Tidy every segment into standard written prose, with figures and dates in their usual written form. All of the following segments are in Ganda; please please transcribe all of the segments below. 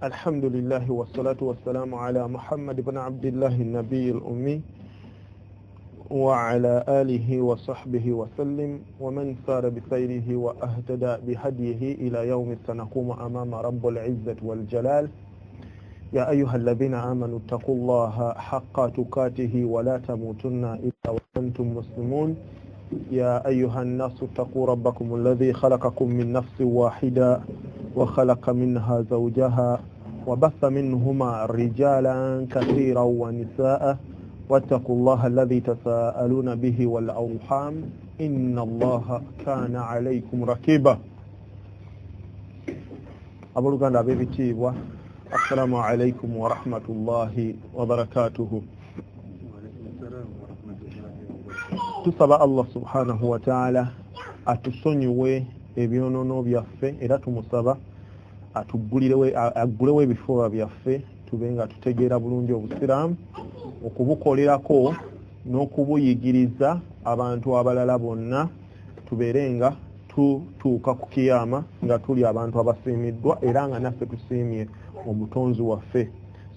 الحمد لله والصلاة والسلام على محمد بن عبد الله النبي الأمي وعلى آله وصحبه وسلم ومن سار بسيره وأهتدى بهديه إلى يوم سنقوم أمام رب العزة والجلال. يا أيها الذين آمنوا اتقوا الله حق تقاته ولا تموتن إلا وأنتم مسلمون. يا أيها الناس اتقوا ربكم الذي خلقكم من نفس واحدة وخلق منها زوجها وبث منهما رجالا كثيرا ونساء واتقوا الله الذي تساءلون به والأرحام إن الله كان عليكم رقيبا. أبرغان أبي تيبوا السلام عليكم ورحمة الله وبركاته. tusaba Allah subhanahu wa ta'ala atusonyiwe ebyonono byaffe era tumusaba agulewo ebifuba byaffe tubenga tutegeera bulungi obusiraamu okubukolerako n'okubuyigiriza abantu abalala bonna tubeerenga tutuuka ku kiyama nga tuli abantu abasiimiddwa era nga naffe tusiimye omutonzi waffe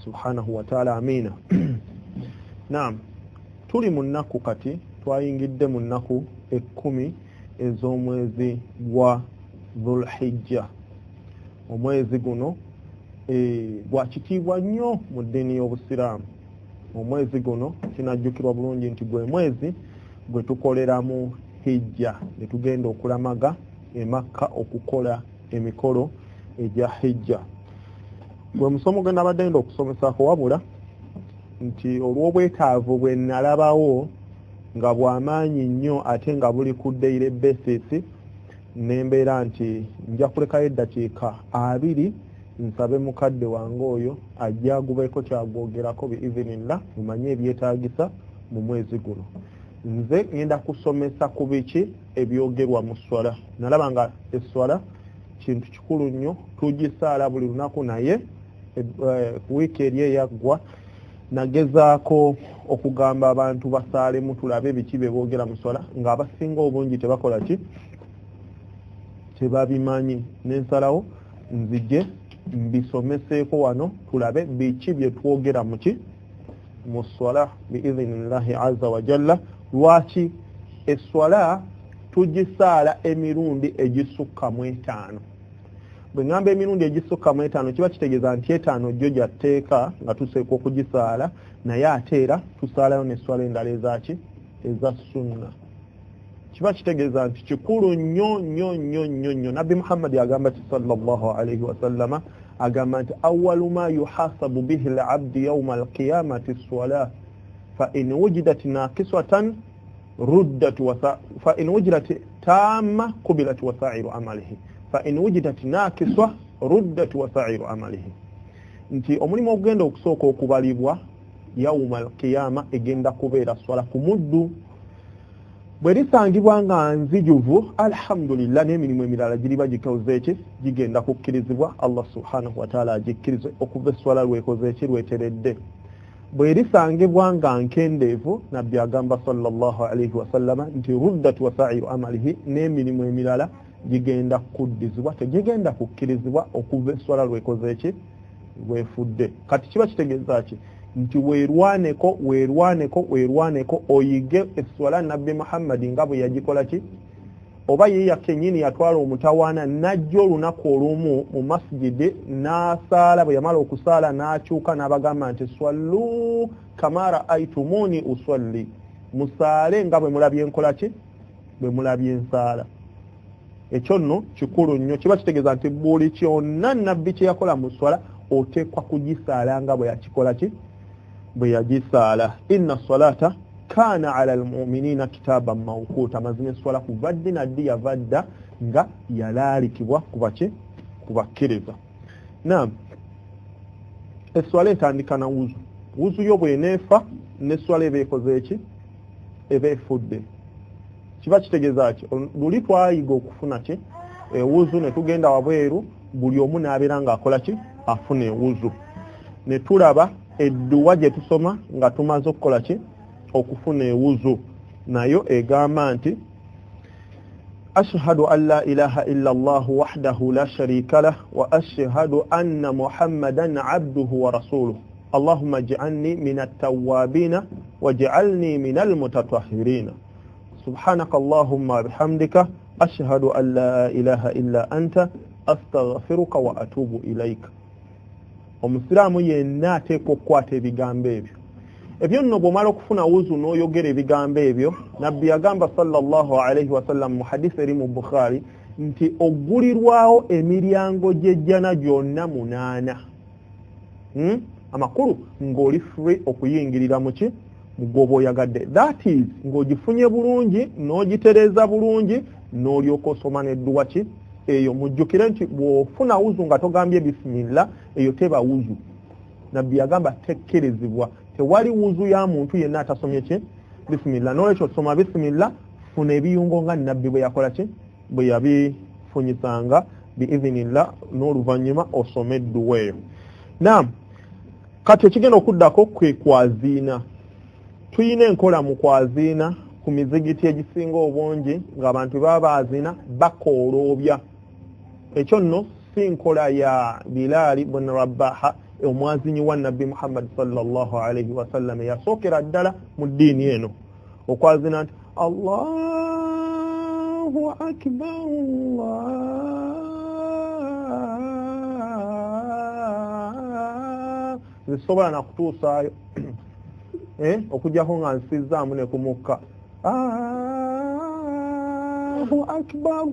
subhanahu wa ta'ala. Amiina. Naam, tuli mu nnaku kati twayingidde mu nnaku 10 ez'omwezi gwa Dhulhijja. Omwezi guno gwakitiibwa nnyo mu ddiini y'Obusiraamu. Omwezi guno kinajjukirwa bulungi nti gwe mwezi gwe tukoleramu hijja, ne tugenda okulamaga e Makka okukola emikolo egya hijja. Gwe musomo gwe nabadde ngenda okusomesaako wabula nti olw'obwetaavu bwe nalabawo nga bw'amaanyi nnyo ate nga buli ku daily basis, nembeera nti nja kulekayo eddakiika 2 nsabe mukadde wange oyo ajja agubeeko kyagwogerako biizinillah mumanye ebyetaagisa mu mwezi guno. Nze ngenda kusomesa ku biki ebyogerwa mu swala. Nalaba nga esswala kintu kikulu nnyo, tugisaala buli lunaku, naye wiiki eri eyaggwa nagezaako okugamba abantu basaalemu tulabe biki bye boogera mu swala, ng'abasinga obungi tebakola ki, tebabimanyi. N'ensalawo nzije mbisomeseeko wano tulabe biki bye twogera mu ki mu swala biiznillahi azza wa jalla. Lwaki esswala tugisaala emirundi egisukka mu 5? Bwe ngamba emirundi egisukka mu 5 kiba kitegeeza nti 5 jjo gyatteeka nga tuseeka okugisaala, naye ate era tusaalayo n'esswala endala ezaki eza sunna. Kiba kitegeeza nti kikulu nnyo nnyo nnyo nnyo nnyo. Nabbi Muhammad agamba ti sallallahu alayhi wa sallama, agamba nti awwalu ma yuhasabu bihi al-abdu yawma al-qiyamati as-salah fa in wujidat naqisatan ruddat fa in wujidat tamma qubilat wasa'iru amalihi fa in wujidat naqisa ruddat wasa'iru amalihi. Nti omulimu ogenda okusooka okubalibwa yawma al-qiyama egenda kubeera swala ku muddu. Bwe lisangibwa nga nzijuvu, alhamdulillah, n'emirimu emirala giriba gikoze ki, gigenda kukkirizibwa. Allah subhanahu wa ta'ala agikkirize okuva esswala lwekoze ki, lweteredde. Bwe lisangibwa nga nkendeevu, nabbi agamba sallallahu alayhi wa sallama nti ruddat wasa'iru amalihi, n'emirimu emirala gigenda kuddizibwa, tegigenda kukkirizibwa okuva esswala lwekoze ki, lwefudde. Kati kiba kitegeeza ki? Nti weerwaneko oyige esswala nabbi Muhammad nga bwe yagikola ki, oba ye yakenyini yatwala omutawaana najja olunaku olumu mu masjidi n'asaala. Bwe yamala okusaala n'akyuka n'abagamba nti swallu kama ra'aytumuni usalli, musaale nga bwe mulabye enkola ki, bwe mulabye ensaala. Ekyo nno kikulu nnyo. Kiba kitegeeza nti buli kyonna nabbi kye yakola mu swala oteekwa kugisaala nga bwe yakikola ki, bwe yagisaala. Inna salata kana ala almu'minina kitaban mawquta. Mazima swala kuva ddi na ddi yavadda nga yalaalikibwa kubakkiriza. Naam, esswala etandika na wuzu. Wuzu yo bw'eneefa n'esswala eba ekoze ki, eba efudde. Kiba kitegeeza ki? Luli twayiga okufuna ki ewuzu ne tugenda wabweru, buli omu n'abeera ng'akola ki, afuna ewuzu. Ne tulaba edduwa gye tusoma nga tumaze okukola ki, okufuna ewuzu, nayo egamba nti أشهد أن لا إله إلا الله وحده لا شريك له وأشهد أن محمدا عبده ورسوله اللهم اجعلني من التوابين واجعلني من المتطهرين سبحانك اللهم وبحمدك أشهد أن لا إله إلا أنت أستغفرك وأتوب إليك omusiraamu yenna ateekwa okukwata ebigambo ebyo nno bw'omala okufuna wuzu n'oyogera ebigambo ebyo nabbi yagamba sallallahu alayhi wasallam mu hadisi eri mu Bukhari nti oggulirwawo emiryango gy'ejjana gyonna 8 amakulu ng'oli free okuyingirira mu ki mu gwoba oyagadde that is ng'ogifunye bulungi n'ogitereeza bulungi n'olyoka osoma n'edduwa ki eyo mujjukire nti bw'ofuna wuzu nga togambye bisimilla eyo teba wuzu nabbi yagamba tekkerezebwa tewali wuzu ya muntu yenna atasomye ki bisimilla n'olwekyo soma bisimilla funa ebiyungo nga nabbi bwe yakola ki bwe yabifunyisanga biizinillah n'oluvannyuma osome edduwa eyo naam kati ekigenda okuddako kwe kwaziina tuyina enkola mu kwaziina ku mizigiti egisinga obungi ng'abantu baba baazina bakooloobya ekyo nno si nkola ya Bilal ibn Rabah omwazinyi wa Nabbi Muhammad sallallahu alayhi wa sallam yasookera ddala mu ddiini eno okwazina nti Allahu akbar Allah zisobola na kutuusaayo okujjako nga nsizaamu ne ku mukka Allahu akbar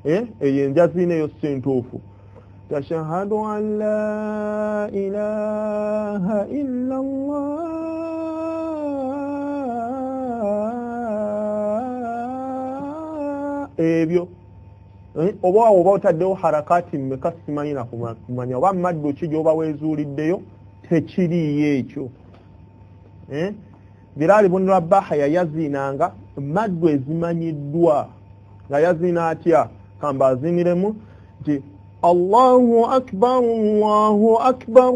eyo enjaziina eyo si ntuufu tashhadu an la ilaha illa Allah ebyo oba otaddewo harakati mmeka simanyi na kumanya oba maddu ki gy'oba weezuuliddeyo tekiriyo ekyo Bilal ibn Rabah yayazinanga maddu ezimanyiddwa nga yazina atya kamba aziniremu nti Allahu akbar Allahu akbar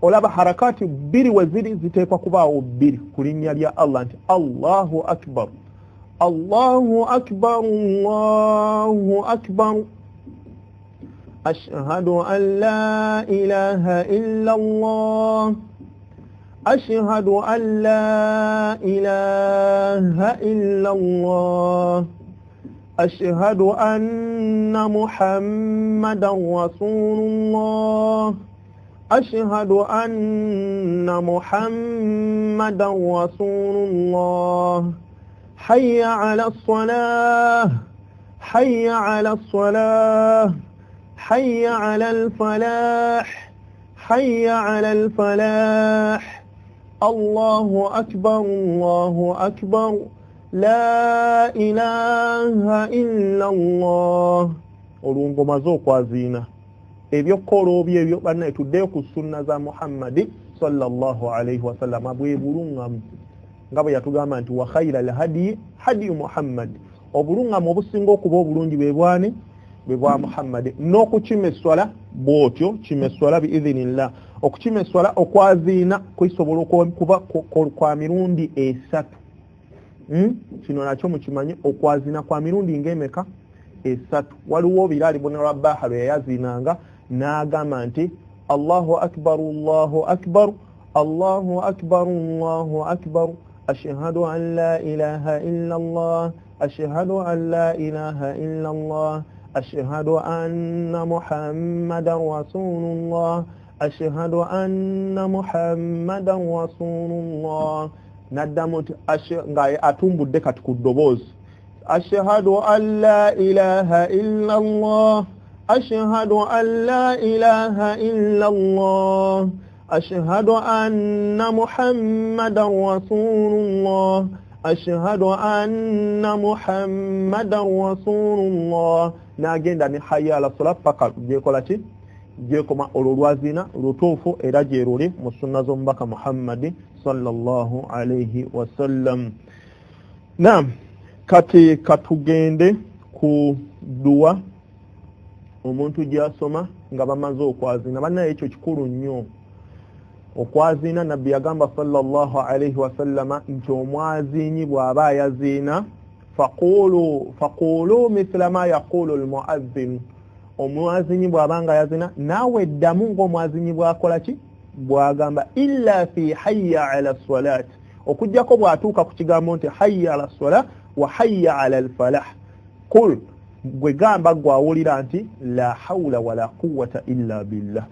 olaba harakati bbiri weziri ziteekwa kubaawo bbiri ku linnya lya Allah nti Allahu akbar Allahu akbar Allahu akbar ashhadu an la ilaha illa Allah ashhadu an la ilaha illa Allah أشهد أن محمدا رسول الله أشهد أن محمدا رسول الله حي على الصلاة حي على الصلاة حي على الفلاح حي على الفلاح الله أكبر الله أكبر La ilaha illa Allah olungoma z'okwaziina ebyokolobyo ebyo banna tuddeyo ku sunna za Muhammad sallallahu alayhi wa sallam bwe bulungamu nga bwe yatugamba nti wa khayral hadi hadi Muhammad obulungamu obusinga okuba obulungi bwe bwani bwe bwa Muhammad n'okukima esswala bw'otyo kima esswala biidhinillah okukima esswala okwaziina kuisobola okuba kwa mirundi 3 kino nakyo mukimanyi okwazina kwa mirundi ng'emeka 3 waliwo Bilal ibn Rabah lwe yayazinanga n'agamba nti Allahu akbar Allahu akbar Allahu akbar Allahu akbar ashhadu an la ilaha illa Allah ashhadu an la ilaha illa Allah ashhadu anna Muhammadan rasulullah ashhadu anna Muhammadan rasulullah naddamu nga atumbudde kati ku ddoboozi ashhadu an la ilaha illa Allah ashhadu an la ilaha illa Allah ashhadu anna Muhammadan rasulullah ashhadu anna Muhammadan rasulullah n'agenda ne hayya ala salat paka jekola ki jekoma olwazina lutuufu era jeruli mu sunna z'omubaka Muhammad sallallahu alayhi wa sallam. Naam, kati katugende ku dua omuntu gyasoma nga bamaze okwazina banna ekyo kikulu nnyo okwazina nabbi yagamba sallallahu alayhi wa sallama nti omwazinyi bw'aba yazina faqulu mithla ma yaqulu almu'adhdhin omuwazinyi bw'abanga yazina naawe ddamu ng'omwazinyi bw'akola ki bw'agamba illa fi hayya ala salat okujjako bw'atuuka ku kigambo nti hayya ala salat wa hayya ala alfalah qul gwe gamba gwawulira nti la hawla wala quwwata illa billah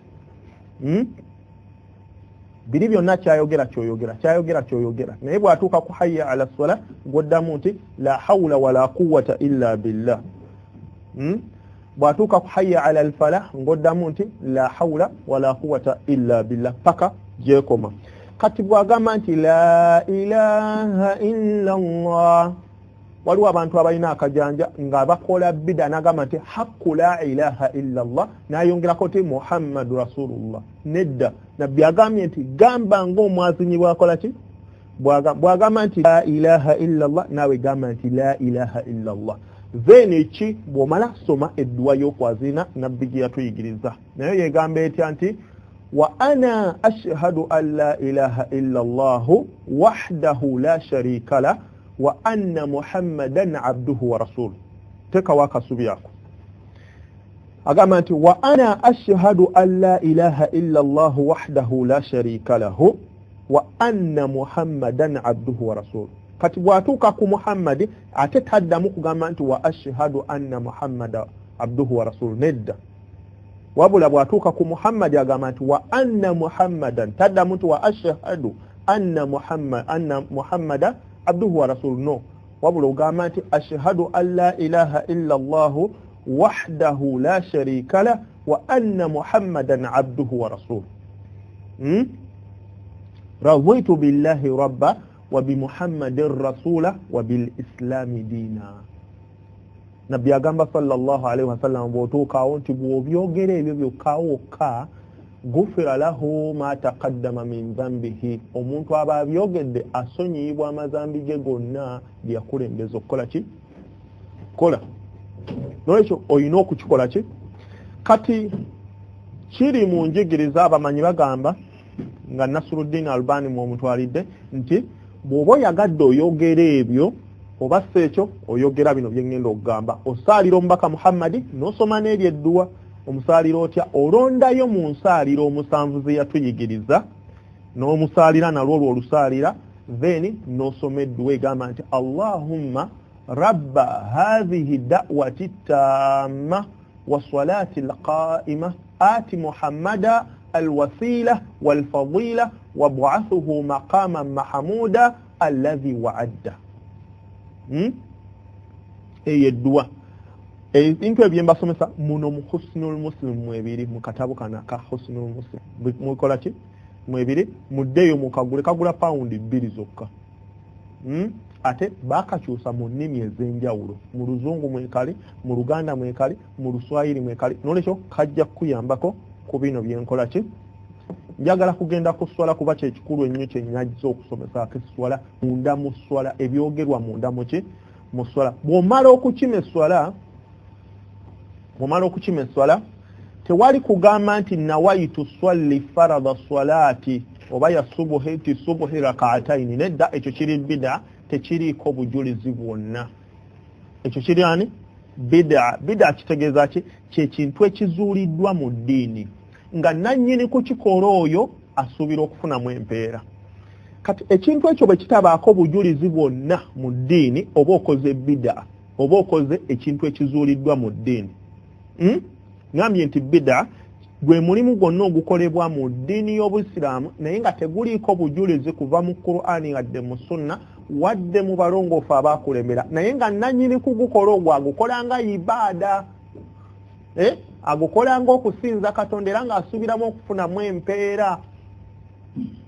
biri byonna kyayogera naye bw'atuuka ku hayya ala salat gw'oddamu nti la hawla wala quwwata illa billah bw'atuuka ku hayya ala alfalah ng'oddamu nti la hawla wala quwwata illa billah paka gyekoma kati bw'agamba nti la ilaha illa Allah waliwo abantu abalina akajanja nga bakola bida n'agamba nti haqqu la ilaha illa Allah n'ayongerako nti Muhammadu Rasulullah nedda nabbi agambye nti gamba ng'omwazinyi bw'akola ki bw'agamba nti la ilaha illa Allah naawe gamba nti la ilaha illa Allah then eki bw'omala soma edduwa y'okwazina nabbi gye yatuyigiriza naye yegamba etya nti wa ana ashhadu an la ilaha illa Allah wahdahu la sharika la wa anna Muhammadan abduhu wa rasuluhu tekawo akasubi ako agamba nti wa ana ashhadu an la ilaha illa Allah wahdahu la sharika lahu wa anna Muhammadan abduhu wa rasuluhu kati bw'atuuka ku Muhammadi ate taddamu kugamba nti wa ashhadu anna Muhammada abduhu wa rasuluhu nedda wabula bw'atuuka ku Muhammadi agamba nti wa anna Muhammadan taddamu nti wa ashhadu anna Muhammada abduhu wa rasuluhu no wabula ogamba nti ashhadu an la ilaha illa Allah wahdahu la sharika la wa anna Muhammadan abduhu wa rasuluhu raditu billahi rabba wa bi Muhammadin rasula wa bil islami dina nabbi agamba sallallahu alaihi wasallam bw'otuukawo nti bw'obyogera ebyo byokka gufira lahu ma taqaddama min dhanbihi omuntu aba abyogedde asonyiyibwa amazambi ge gonna byakulembeza okukola ki kola nolwekyo olina okukikola ki kati kiri mu njigiriza abamanyi bagamba nga Nasruddin Albani mwomutwalidde nti bw'oba oyagadde oyogera ebyo oba sekyo oyogera bino byengenda okugamba osaalira omubaka Muhammadi n'osoma n'eryo edduwa omusaaliro otya olondayo mu nsaaliro omusanvu ze yatuyigiriza n'omusaalira nalwo olwo olusaalira then n'osoma edduwa egamba nti Allahumma rabba hadhihi da'wati tamma wa salati alqa'ima ati Muhammada alwasila walfadila wab'athuhu maqaman mahmuda alladhi wa'adda eyedduwa ebintu ebyembasomesa muno mu husnul muslim mwebiri mu katabo kana ka husnul muslim mukola ki mwebiri muddeyo mukagule kagula paundi 2 zokka ate bakakyusa mu nnimi ez'enjawulo mu luzungu mwekali mu luganda mwekali mu luswahili mwekali nolekyo kajja kuyambako ku bino byenkola ki njagala kugenda ku swala kuba kyekikulu ennyo kyenyagiza okusomesa akeswala munda mu swala ebyogerwa munda mu ki mu swala bw'omala okukima eswala tewali kugamba nti nawaitu swalli farada swalati oba ya subuhi ti subuhi rak'ataini nedda ekyo kiri bid'a tekiriiko bujulizi bwonna ekyo kiri ani bid'a kitegeeza ki kyekintu ekizuuliddwa mu ddiini nga nannyini kukikola oyo asuubira okufunamu empeera kati ekintu ekyo bwe kitabaako bujulizi bwonna mu ddiini oba okoze bid'a oba okoze ekintu ekizuuliddwa mu ddiini ngambye nti bid'a gwe mulimu gwonna ogukolebwa mu ddiini y'Obusiraamu naye nga teguliiko bujulizi kuva mu Qur'ani wadde mu Sunna wadde mu balongoofu abaakulembera naye nga nannyini kugukola ogwo agukola nga ibaada agukola nga okusinza Katonda era ng'asuubiramu okufunamu empeera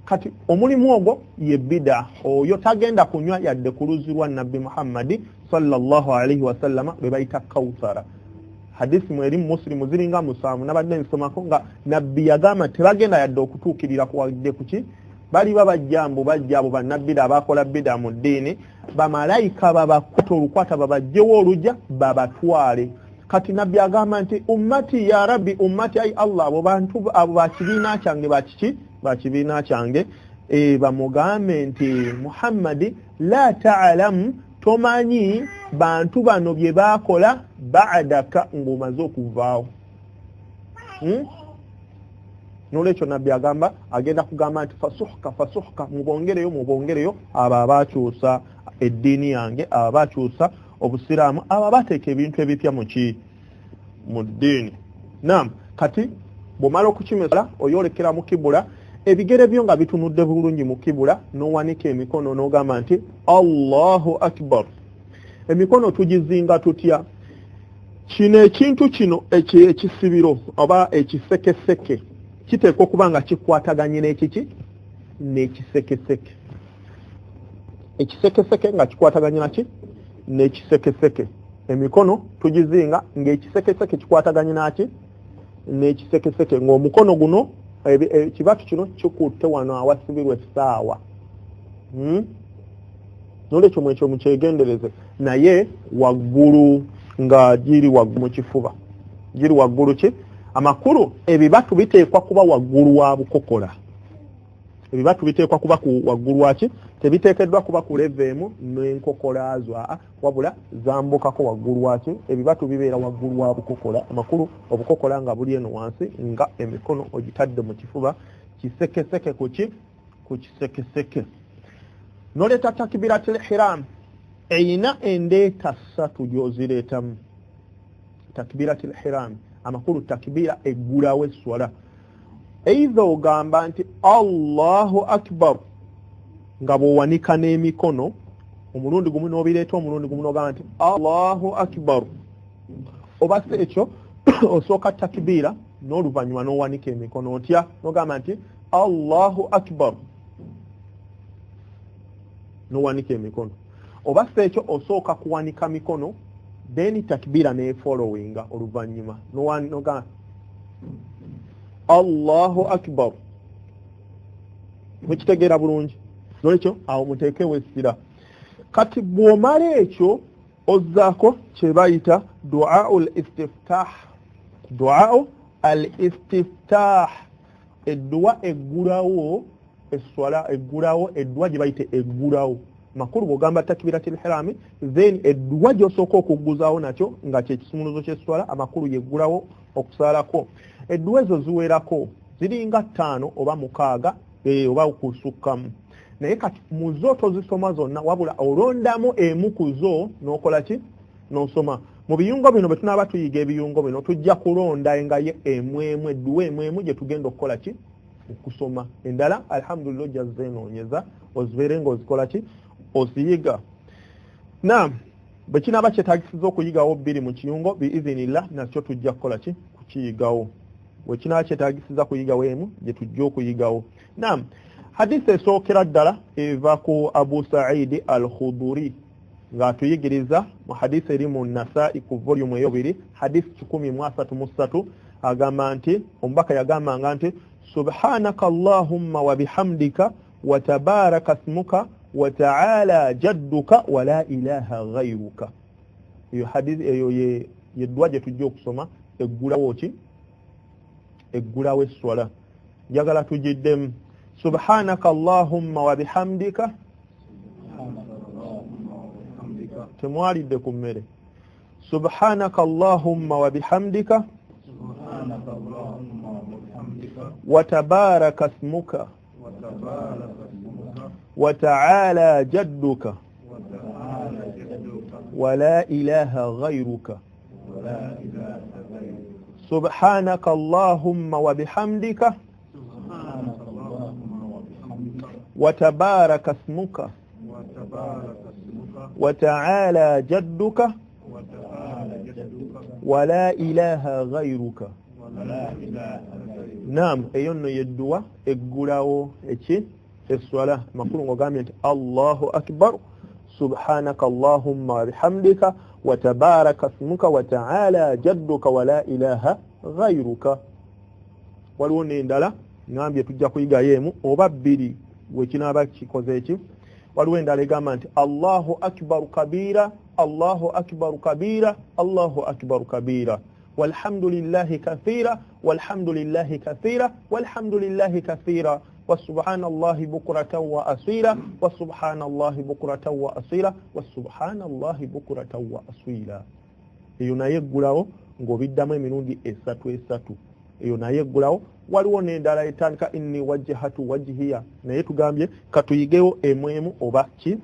kati omulimu ogwo ye bid'a oyo tagenda kunywa yadde ku luzzi lwa Nabbi Muhammadi sallallahu alaihi wasallama be bayita Kawthara hadisi mweri Muslimu ziringa musanvu nabadde nsomako nga nabbi yagamba tebagenda yadde okutuukirira kuwadde kuki bali babajjambu bajjabo bannabbi abakola bid'a mu ddiini bamalayika babakuta olukwata babajjewo olujja babatwale kati nabbi agamba nti ummati ya rabbi ummati ay Allah abo bantu abo bakibiina kyange bakibiina kyange bamugambe nti Muhammadi la ta'lam tomanyi bantu bano bye bakola ba'daka ngomaze okuvaawo. Nolekyo nabbi agamba agenda kugamba nti fasuhka mubongereyo abo abakyusa eddiini yange, abo abakyusa obusiraamu, abo abateeka ebintu ebipya mu ddiini. Naam, kati bw'omala okukimesa oyolekera mu kibula, ebigere byo nga bitunudde bulungi mu kibula, n'owanika emikono n'ogamba nti Allahu akbar. Emikono tugizinga tutya? Kino ekintu kino ekisibiro oba ekisekeseke kiteekwa okuba nga kikwataganye n'ekiki n'ekisekeseke. Ekisekeseke nga kikwataganye naki n'ekisekeseke. Emikono tugizinga ng'ekisekeseke kikwataganye naki n'ekisekeseke, ng'omukono guno ekibatu kino kikutte wano awasibirwa essaawa. Nolekyo mwekyo mukyegendereze, naye waggulu nga giri waggulu mu kifuba, giri waggulu ki amakulu. Ebibatu biteekwa kuba waggulu wa bukokola. Ebibatu biteekwa kuba waggulu waki, tebiteekeddwa kuba ku leveemu n'enkokola zo, wabula zambukako waggulu waki. Ebibatu bibeera waggulu wa bukokola, amakulu obukokola nga buli eno wansi, nga emikono ogitadde mu kifuba, kisekeseke ku kisekeseke. Noleta takbiratul ihram, eyina endeeta ssatu gy'ozireetamu. Takbiratul ihram, amakulu takbira eggulawo esswala. Either ogamba nti Allahu akbar nga bw'owanika n'emikono, omulundi gumu n'obireeta, omulundi gumu n'ogamba nti Allahu akbar. Oba si ekyo osooka takbira n'oluvannyuma n'owanika emikono otya n'ogamba nti Allahu akbar n'owanika emikono. Oba si ekyo osooka kuwanika mikono then takbira ne followinga oluvannyuma n'ogamba Allahu akbar. Mukitegeera bulungi? Nolekyo awo muteekewo essira. Kati bw'omala ekyo ozzaako kye bayita du'aul istiftah. Du'aul al-istiftah, edduwa eggulawo esswala, eggulawo edduwa gye bayite eggulawo. Makulu bw'ogamba takbiratul ihram, then edduwa gy'osooka okugguzaawo nakyo nga kye kisumuluzo ky'esswala, amakulu yeggulawo okusaalako. Edduwa ezo ziwerako, ziringa 5 oba 6 oba kusukkamu. Naye kati mu zo tozisoma zonna, wabula olondamu emu ku zo n'okola ki n'osoma. Mu biyungo bino bwe tunaaba tuyiga ebiyungo bino tujja kulonda engaye emwemu, edduwa emwemu gye tugenda okukola ki okusoma. Endala alhamdulillah ojjazeenoonyeza ozibeere ng'ozikola ki oziyiga. Naam, bwe kinaaba kyetaagisiza okuyigawo 2 mu kiyungo biizinillah nakyo tujja kukola ki kukiyigawo. Bwe kinaaba kyetaagisiza kuyigawo emu gye tujja okuyigawo. Naam, hadisi esookera ddala eva ku Abu Sa'id al-Khuduri ng'atuyigiriza mu hadisi eri mu Nasaa'i ku volume 2 hadisi 1033 agamba nti omubaka yagambanga nti subhanaka allahumma wa bihamdika wa tabaraka ismuka wa ta'ala jadduka wa la ilaha ghayruka. Iyo hadisi eyo ye dua gye tujja okusoma eggulawo ki eggulawo esswala. Njagala tugiddemu subhanaka allahumma wa bihamdika, temwalidde ku mmere. Subhanaka allahumma wa bihamdika wa tabaraka ismuka wa ta'ala jadduka wa la ilaha ghayruka. Subhanaka allahumma wa bihamdika wa tabaraka ismuka wa ta'ala jadduka wa la ilaha ghayruka. Naam, eyo nno yeddua eggulawo eki esswala. Makulu ng'ogambye nti Allahu akbar, subhanaka allahumma wa bihamdika wa tabaraka ismuka wa ta'ala jadduka wa la ilaha ghayruka. Waliwo n'endala ngambye tujja kuyigayo emu oba 2 wekinaaba kikoze eki. Waliwo endala egamba nti Allahu akbar kabira, Allahu akbar kabira, Allahu akbar kabira, walhamdulillahi kathira, walhamdulillahi kathira, walhamdulillahi kathira, وسبحان الله بكرة وأصيلا وسبحان الله بكرة وأصيلا وسبحان الله بكرة وأصيلا eyo naye eggulawo ng'obiddamu emirundi esatu eyo naye eggulawo waliwo n'endala etandika inni wajjahatu wajhiya naye tugambye katuyigewo emu oba ki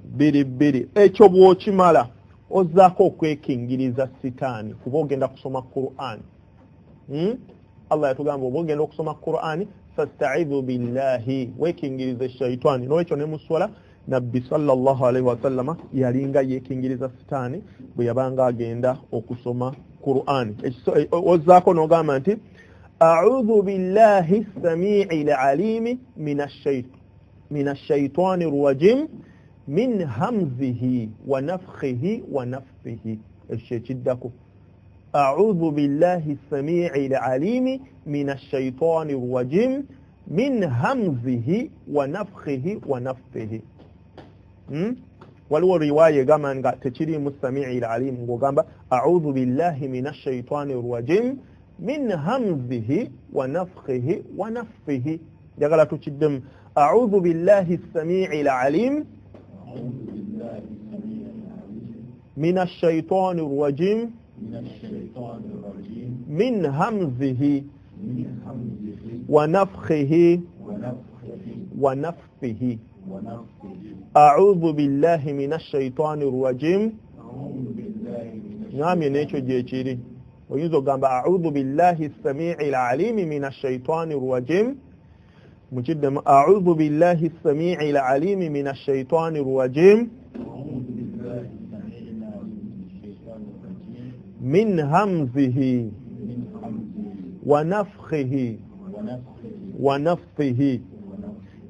bbiri ekyo bw'okimala ozzaako okwekingiriza sitaani kuba ogenda kusoma Qur'an Allah yatugamba oba ogenda okusoma Qur'an fasta'idhu billahi wekingiriza shaitani n'ekyo ne muswala nabbi sallallahu alaihi wasallama yalinga yekingiriza sitaani bwe yabanga agenda okusoma Qur'an ozzaako n'ogamba nti a'udhu billahi as-sami'il 'alim minash shaitani rajim min hamzihi wa nafthihi wa nafthihi eshekiddako a'udhu billahi as-sami'il 'alim minash shaitani rajim min hamzihi wa nafthihi wa nafthihi waliwo riwaya egamba nga tekirimu as-sami'il 'alim ng'ogamba a'udhu billahi minash shaitani rajim min hamzihi wa nafthihi wa nafthihi njagala tukiddemu a'udhu billahi as-sami'il 'alim من الشيطان الرجيم من همزه ونفخه ونفثه أعوذ بالله من الشيطان الرجيم نعم ينيشو جيشيري وينزو قام أعوذ بالله السميع العليم من الشيطان الرجيم مجدد أعوذ بالله السميع العليم من الشيطان الرجيم من همزه ونفخه ونفثه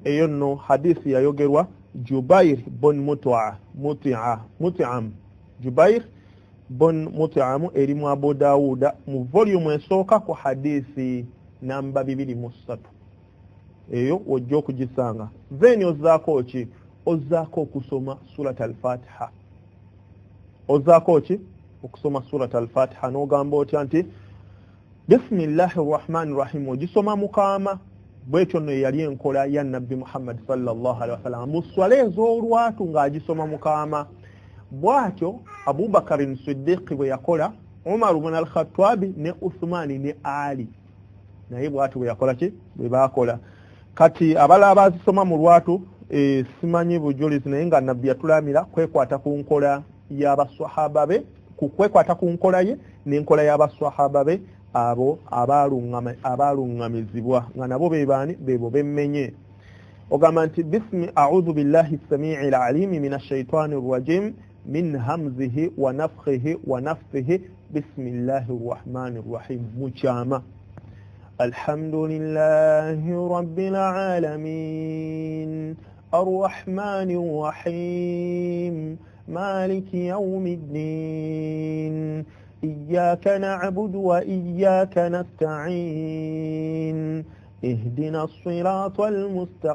ايونو حديث يوغروا جبير بن مطعم جبير بن مطعم erimu Abu Dawuda mu volume esooka ku hadisi namba 23 eyo ojja okugisanga then ozzaako ki ozzaako okusoma surat al-Fatiha ozzaako ki okusoma surat al-Fatiha n'ogamba otya nti bismillahir rahmanir rahim ogisoma mukama bwekyo no yali enkola ya nabbi Muhammad sallallahu alaihi wasallam mu swala ez'olwatu ng'agisoma mukama bwatyo Abubakar as-Siddiq bwe yakola Umar ibn al-Khattab ne Uthman ne Ali naye bwatyo bwe yakola ki bwe bakola kati abala abazisoma mu lwatu simanyi bujulizi naye nga nabbi yatulamira kwekwata ku nkola y'abaswahaba be kukwekwata ku nkola ye n'enkola y'abaswahaba be abo abalungamizibwa nga nabo bebaani bebo bemmenye ogamba nti a'udhu billahi as-sami'il 'alim minash shaitanir rajim min hamzihi wa nafthihi wa nafthihi bismillahir rahmanir rahim muchama alhamdulillahi rabbil alamin arrahmanir rahim مالك يوم الدين إياك نعبد وإياك نستعين اهدنا الصراط المستقيم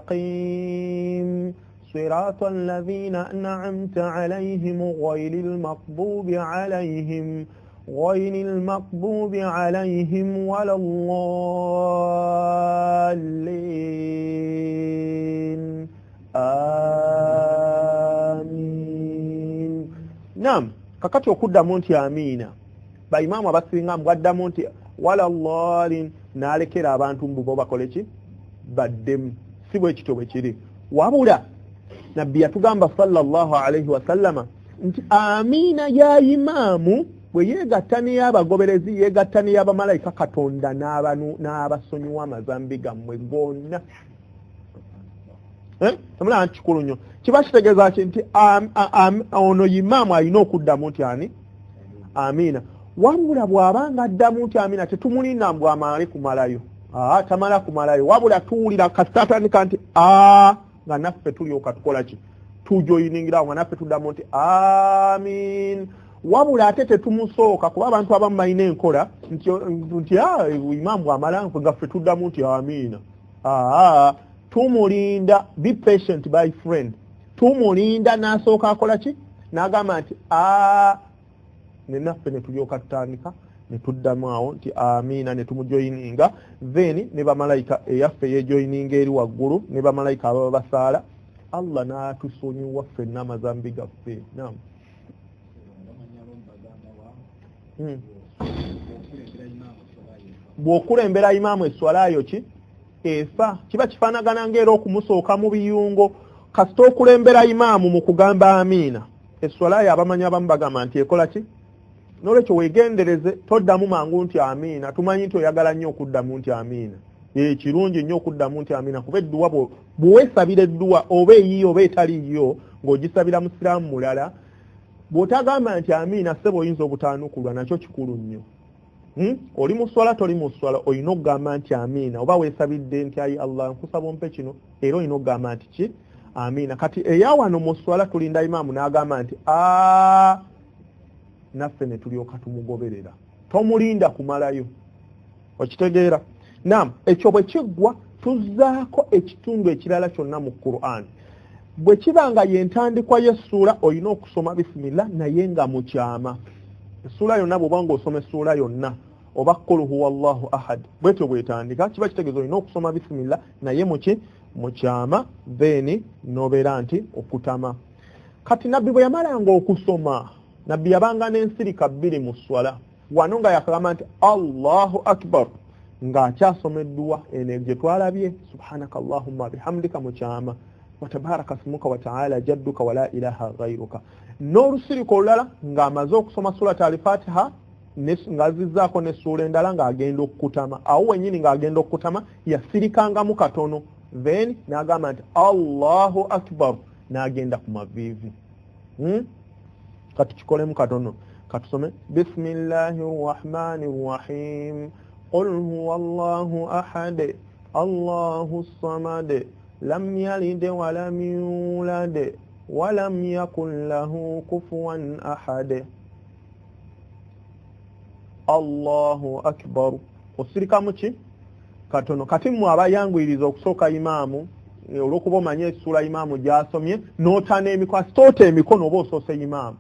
صراط الذين أنعمت عليهم غير المغضوب عليهم ولا الضالين آمين نعم kakati okuddamu nti amiina baimaamu abasinga mbwaddamu nti wala llaalin n'alekera abantu mbubo bakole ki baddemu si bwe kityo bwe kiri wabula nabbi yatugamba sallallahu alaihi wasallama nti amiina ya imaamu bwe yeegatta n'ey'abagoberezi yeegatta n'ey'abamalayika katonda n'abasonyiwa amazambi gammwe gonna tamula kikulu nnyo kiba kitegeeza ki nti ono imaamu alina okuddamu nti ani amiina wabula bw'abanga addamu nti amiina tetumulinda mbw amale kumalayo tamala kumalayo wabula tuwulira kasatandika nti nga naffe tulyoka tukola ki tujoyiningirawo nga naffe tuddamu nti amiin wabula ate tetumusooka kuba abantu abamu balina enkola nti imaamu bw'amala nga ffe tuddamu nti amiina tumulinda be patient by friend tumulinda n'asooka akola ki n'agamba nti nenaffe ne tulyoka tutandika ne tuddamu awo nti amiina ne tumujoyininga then ne bamalayika eyaffe yejoyininga eri waggulu ne bamalayika ababa basaala Allah n'atusonyiwa ffenna amazambi gaffe. Naam. Bw'okulembera imaamu esswalayo ki efa kiba kifaanagana ng'era okumusooka mu biyungo kasita okulembera imaamu mu kugamba amiina esswalayo abamanyi abamu bagamba nti ekola ki n'olwekyo weegendereze toddamu mangu nti amiina tumanyi nti oyagala nnyo okuddamu nti amiina kirungi nnyo okuddamu nti amiina kuba edduwa bw'oweesabira edduwa oba eyiyo oba etaliyo ng'ogisabira musiraamu mulala bw'otagamba nti amiina ssebo oyinza obutaanukulwa nakyo kikulu nnyo. Oli mu swala toli mu swala olina okugamba nti amiina oba weesabidde nti ayi Allah nkusaba ompe kino era olina okugamba nti ki amiina. Kati eyawano mu swala tulinda imaamu n'agamba nti naffe ne tulyoka tumugoberera tomulinda kumalayo okitegeera. Naam, ekyo bwe kiggwa tuzzaako ekitundu ekirala kyonna mu Qur'an. Bwe kiba nga yentandikwa y'essuula olina okusoma bisimillah naye nga mukyama. Essuula yonna bw'oba ng'osoma essuula yonna oba qul huwallahu ahad bwetyo bwetandika kiba kitegeeza olina okusoma bisimillah naye mukyama then n'obeera nti okutama. Kati nabbi bwe yamalanga okusoma nabbi yabanga n'ensirika bbiri mu swala wano nga yakagamba nti Allahu akbar ng'akyasoma edduwa eno gye twalabye subhanaka allahumma bihamdika mukyama wa tabaraka smuka wa ta'ala jadduka wa la ilaha ghayruka. N'olusirika olulala ng'amaze okusoma surat al-Fatiha ng'azizzaako n'essuula endala ng'agenda okukutama. Awo wennyini ng'agenda okukutama yasirikangamu katono then n'agamba nti Allahu akbar n'agenda ku maviivi. Kati kikolemu katono katusome bismillahir rahmanir rahim qul huwallahu ahad Allahu samad lam yalid wa lam yulad wa lam yakul lahu kufuwan ahad. Allahu akbar osirika muki katono. Kati mu abayangwiriza okusooka imaamu olwokuba omanye essula imaamu gy'asomye n'otaana emikono sitoota emikono oba osoose imaamu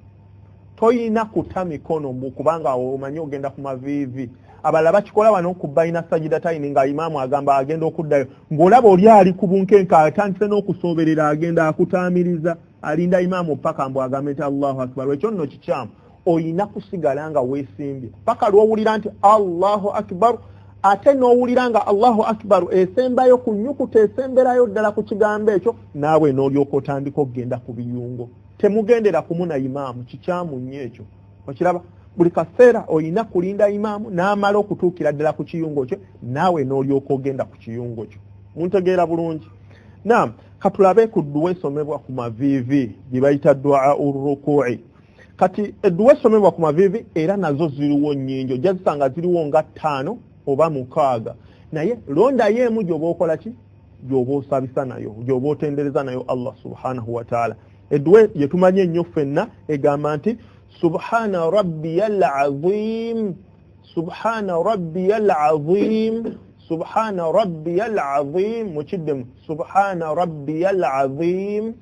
toyina kuta mikono kubanga omanyi ogenda ku maviivi. Abalala bakikola wano kubbayina sajida tayini nga imaamu agamba agenda okuddayo ng'olaba oli ali ku bunkenke atandise n'okusooberera agenda akutaamiriza alinda imaamu paka mbu agambe nti Allahu akbar. Ekyo nno kikyamu oyina kusigala nga weesimbye paka lw'owulira nti Allahu akbar ate n'owulira nga Allahu akbar esembayo ku nnyukuta esemberayo ddala ku kigambo ekyo naawe n'olyoka otandika okugenda ku biyungo. Temugendera kumuna imaamu kikyamu nnyo ekyo okiraba. Buli kaseera oyina kulinda imaamu n'amala okutuukira ddala ku kiyungo kyo naawe n'olyoka ogenda ku kiyungo kyo. Muntegeera bulungi. Naam, katulabe ku dduwa esomebwa ku maviivi gye bayita du'a urruku'i. Kati edduwa esomebwa ku maviivi era nazo ziriwo nnyingi ojja zisanga ziriwo nga 5 oba 6 naye londayo emu gy'oba okola ki gy'oba osabisa nayo gy'oba otendereza nayo Allah subhanahu wa ta'ala. Edduwa gye tumanye ennyo ffenna egamba nti subhana rabbiyal azim subhana rabbiyal azim subhana rabbiyal azim mukiddemu subhana rabbiyal azim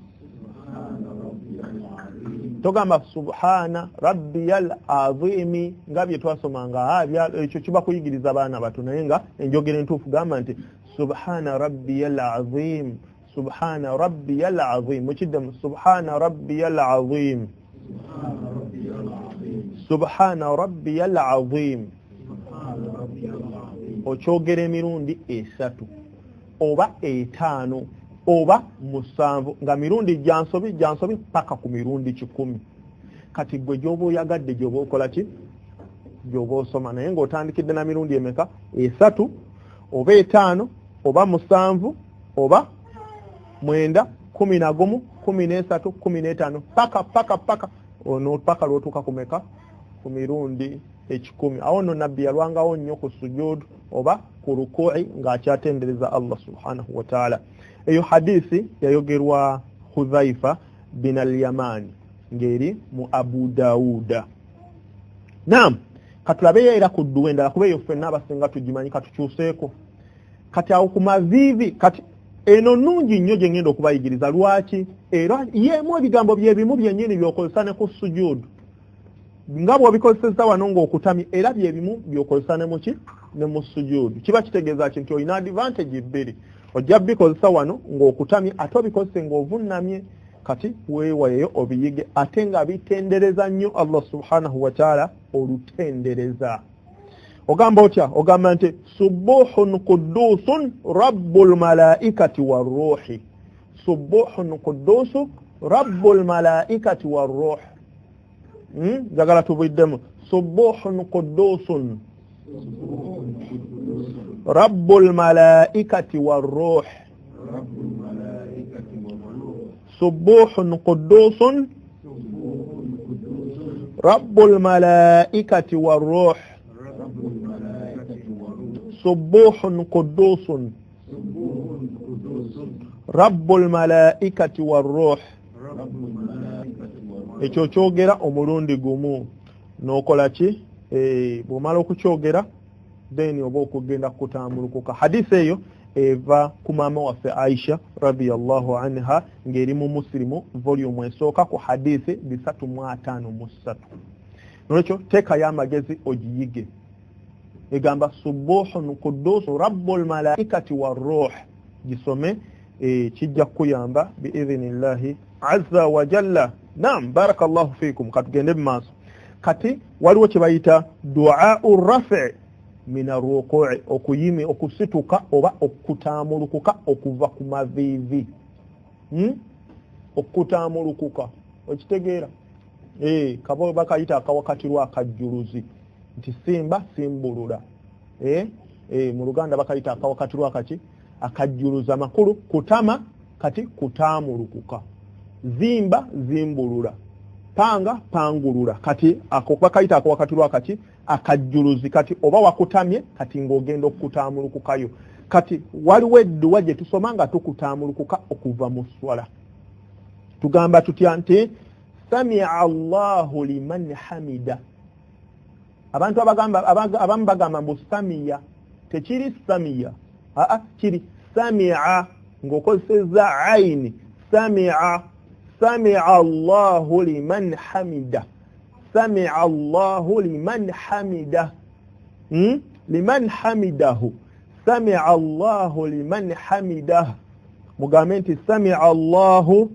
togamba subhana rabbiyal azimi nga bye twasomanga ekyo kiba kuyigiriza abaana bato naye nga enjogera entuufu gamba nti subhana rabbiyal azim subhana rabbiyal azim mukiddemu subhana rabbiyal azim subhana rabbiyal azim okyogera emirundi 3 oba 5 oba 7 nga mirundi jansobi paka ku mirundi 10. Kati gwe gyoba oyagadde gyoba okola ki gyoba osoma naye ng'otandikidde na mirundi emeka 3 oba 5 oba 7 oba 9 11 13 15 paka ono paka lwotuuka kumeka ku mirundi 10. Awo nno nabbi yalwangawo nnyo ku sujudu oba ku ruku'i ng'akyatendereza Allah subhanahu wa ta'ala. Eyo hadisi yayogerwa Hudhaifa bin al-Yamani ngeri mu Abu Dawuda. Naam, katulabe era ku dduwa endala kuba eyo ffenna abasinga tugimanyi katukyuseeko. Kati awo ku maviivi kati eno nnungi nnyo gye ngenda okubayigiriza. Lwaki? Era yeemu ebigambo bye bimu byennyini by'okozesa ne ku sujudu. nga bw'obikozesa wano ng'okutamya era byebimu by'okozesa ne muki ne mu sujuudu kiba kitegeeza ki nti olina advantage bbiri ojja bikozesa wano ng'okutamya ate obikozese ng'ovunnamye kati weewayeyo obiyige ate nga bitendereza nnyo Allah subhanahu wa ta'ala olutendereza ogamba otya ogamba nti subuhun qudusun rabbul malaikati warruhi subuhun qudusun rabbul malaikati warruh jagala tubiddemu subuhun qudusun rabbul malaikati warruh subuhun qudusun rabbul malaikati warruh subuhun qudusun rabbul malaikati warruh ekyo kyogera omulundi gumu n'okola ki bw'omala okukyogera then oba okugenda kutambulukuka hadisi eyo eva ku maama waffe Aisha radiyallahu anha ng'eri mu Muslimu volume esooka ku hadisi 353 nolwekyo teekayo amagezi ogiyige egamba subuhun quddus rabbul malaikati warruh gisome kijja kuyamba biidhnillahi azza wa jalla. Naam, barakallahu fikum. Katugende maaso kati waliwo kibayita du'a'ur raf' min ar-ruku' okuyime okusituka oba okutamulukuka okuva ku mavivi okutamulukuka okitegeera kabo bakayita akawakatirwa akajjuluzi nti simba simbulula mu Luganda bakayita akawakatirwa akaki akajjuluza makulu kutama kati kutamulukuka zimba zimbulula panga pangulula kati ako bakayita akawakatirwa akaki akajjuluzi kati oba wakutamye kati ng'ogenda okutamulukukayo kati waliwo edduwa gye tusomanga tukutamulukuka okuva mu swala tugamba tutya nti sami'a Allahu liman hamida abantu abamu bagamba mbu samiya tekiri samiya kiri sami'a ng'okozeseza aini sami'a Allahu liman hamida sami'a Allahu liman hamida liman hamidahu sami'a Allahu liman hamidah mugambe nti sami'a Allahu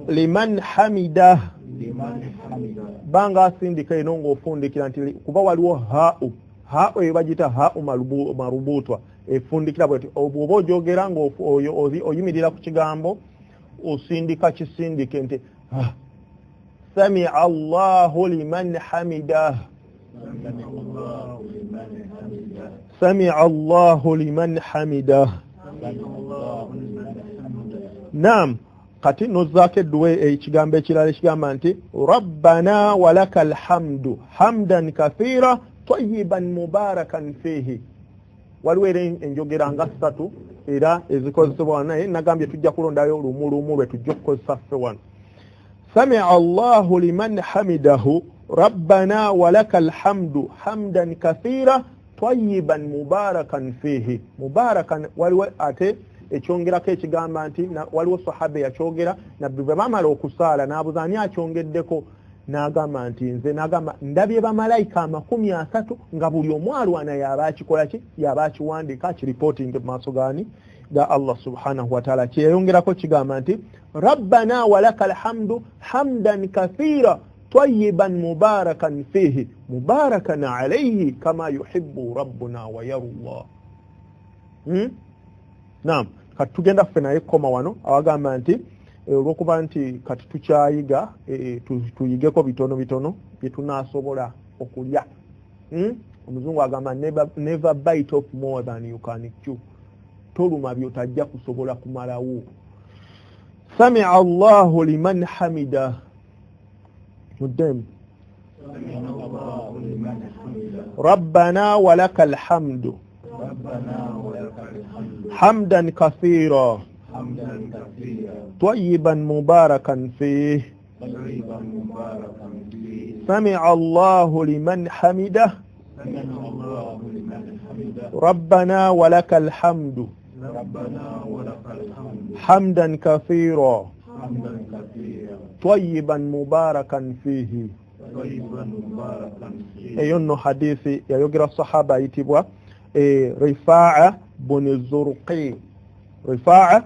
liman hamidah banga asindika eno ng'ofundikira nti kuba waliwo ha'u ebagita ha'u marubutwa efundikira bweti oba ojogera ng'oyimirira ku kigambo osindika kisindike nti sami'a Allahu liman hamidah sami'a Allahu liman hamidah. Naam, kati nozzaako edduwe ekigambo ekirala ekigamba nti rabbana walakal hamdu hamdan kathira tayyiban mubarakan fihi. Waliwo era enjogera nga ssatu era ezikozesebwa naye nagambye tujja kulondayo lumu lwe tujja okukozesa ffe wano. Sami'a Allahu liman hamidahu rabbana walakal hamdu hamdan kathira tayyiban mubarakan fihi. Mubarakan waliwo ate ekyongerako ekigamba nti waliwo sahaba yakyogera nabbi bwe bamala okusaala n'abuuza ani akyongeddeko n'agamba nti nze n'agamba ndabye bamalayika 30 nga buli omu alwana yaba akikola ki yaba akiwandiika akiripoting mu maaso gani ga Allah subhanahu wa ta'ala. Kyeyongerako kigamba nti rabbana walakal hamdu hamdan kathira tayyiban mubarakan fihi mubarakan alayhi kama yuhibbu rabbuna wa yarullah. Naam, kati tugenda ffe naye koma wano awagamba nti olwokuba nti kati tukyayiga tuyigeko bitono bye tunaasobola okulya. Omuzungu agamba never bite off more than you can chew. Toluma byotajja kusobola kumalawo. Sami'a Allahu liman hamida mudem rabbana walakal hamdu hamdan kathira طيبا مباركا فيه سمع الله لمن حمده ربنا ولك الحمد حمدا كثيرا tayyiban mubarakan fihi eyo nno hadithi yayogera sahaba ayitibwa Rifaa bun Zurqi. Rifaa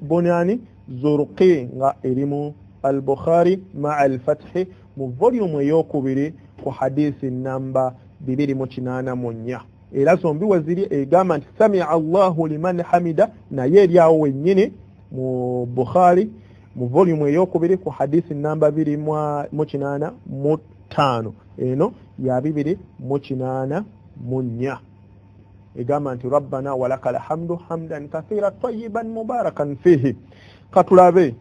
bunani Zurqi nga erimu al-Bukhari ma'a al-Fath mu volume eyokubiri ku hadithi namba 284 era zombi waziri egamba nti sami'a Allahu liman hamida naye eryawo wennyini mu Bukhari mu volume eyokubiri ku hadithi namba 285 eno ya 284 egamba nti rabbana walakal hamdu hamdan kathira tayyiban mubarakan fihi. Katulabe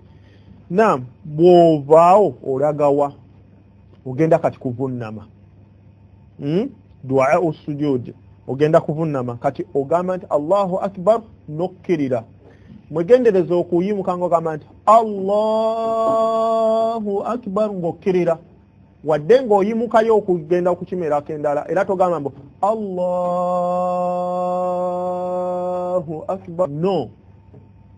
naam bwovaawo olagawa ogenda kati kuvunnama dua usujud ogenda kuvunnama kati ogamba nti Allahu akbar nokkirira mwegendereza okuyimuka ng'ogamba nti Allahu akbar ng'okkirira wadde ng'oyimukayo okugenda okukimerako endala era togamba mbu Allahu akbar no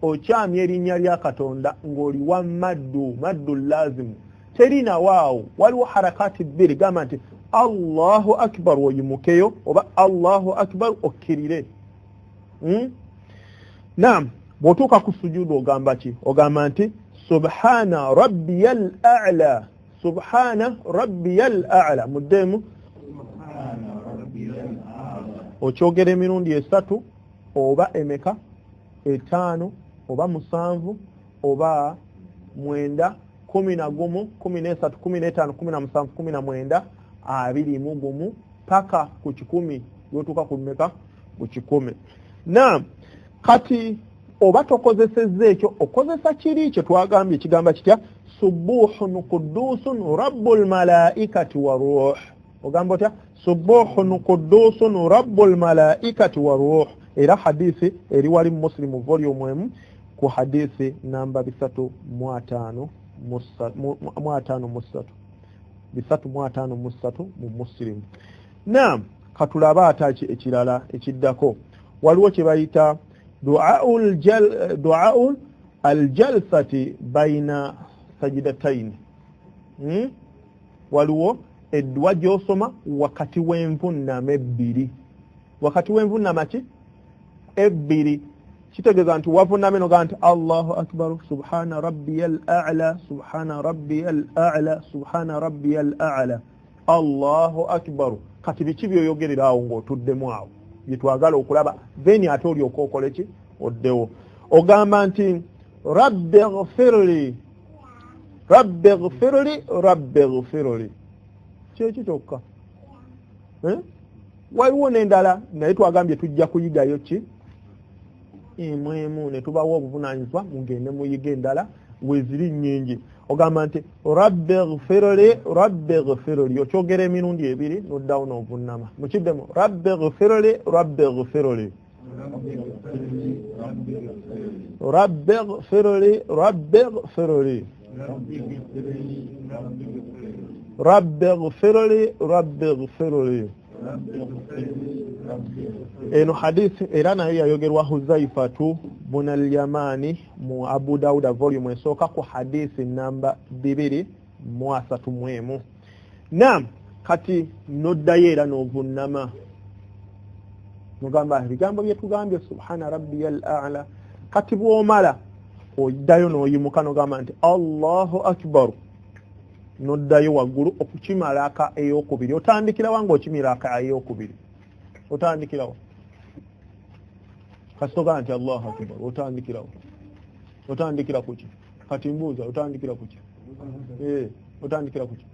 okyamya erinnya lya Katonda ng'oli wa maddu lazimu terina waawo waliwo harakati bbiri gamba nti Allahu akbar oyimukeyo oba Allahu akbar okkirire. Naam bw'otuuka ku sujudu ogamba ki? Ogamba nti subhana rabbiyal a'la subhana rabbiyal a'la muddemu okyogera emirundi esatu oba emeka etaano oba musanvu oba mwenda 11 13 15 17 19 21 paka ku 10 yotuuka ku meka ku 10. Naam kati oba tokozesezza ekyo okozesa kiri kye twagambye ekigamba kitya subuhun qudusun rabbul malaikati wa ruh. Ogamba otya subuhun qudusun rabbul malaikati wa ruh. Era hadithi eri wali Muslim volume 1 ku hadithi namba 353 mu Muslim. Naam katulaba ataki ekirala ekiddako waliwo kye bayita du'aul aljalsati baina sajidatayn. Waliwo eddwa gy'osoma wakati w'envunnama ebbiri. Wakati w'envunnama ki ebbiri kitegeeza nti wavunname noga nti Allahu akbar subhana rabbiyal a'la subhana rabbiyal a'la subhana rabbiyal a'la Allahu akbar. Kati biki byoyogerera awo ng'otuddemu awo byetwagala okulaba then ate olyoka okole ki oddewo ogamba nti rabbighfirli kyeki kyokka. Waliwo n'endala naye twagambye tujja kuyigayo ki imwemu ne tubawo obuvunaanyizibwa mugende muyiga endala weziri nnyingi. Ogamba nti rabbighfirli okyogera emirundi ebiri noddawo n'ovunnama mukiddemu rabbighfirli eno hadisi era nayo yayogerwa Huzaifatu bun al-Yamani mu Abu Dawud volume esooka ku hadisi namba 231. Naam kati noddayo era n'ovunnama mugamba ebigambo bye tugambye subhana rabbiyal a'la kati bw'omala oddayo n'oyimuka n'ogamba nti Allahu akbar noddayo waggulu okukimalaka ey'okubiri. Otandikirawo ng'okimiraka ey'okubiri otandikirawo kasitoga nti Allahu akbar otandikira kuki kati mbuuza otandikira kuki otandikira kuki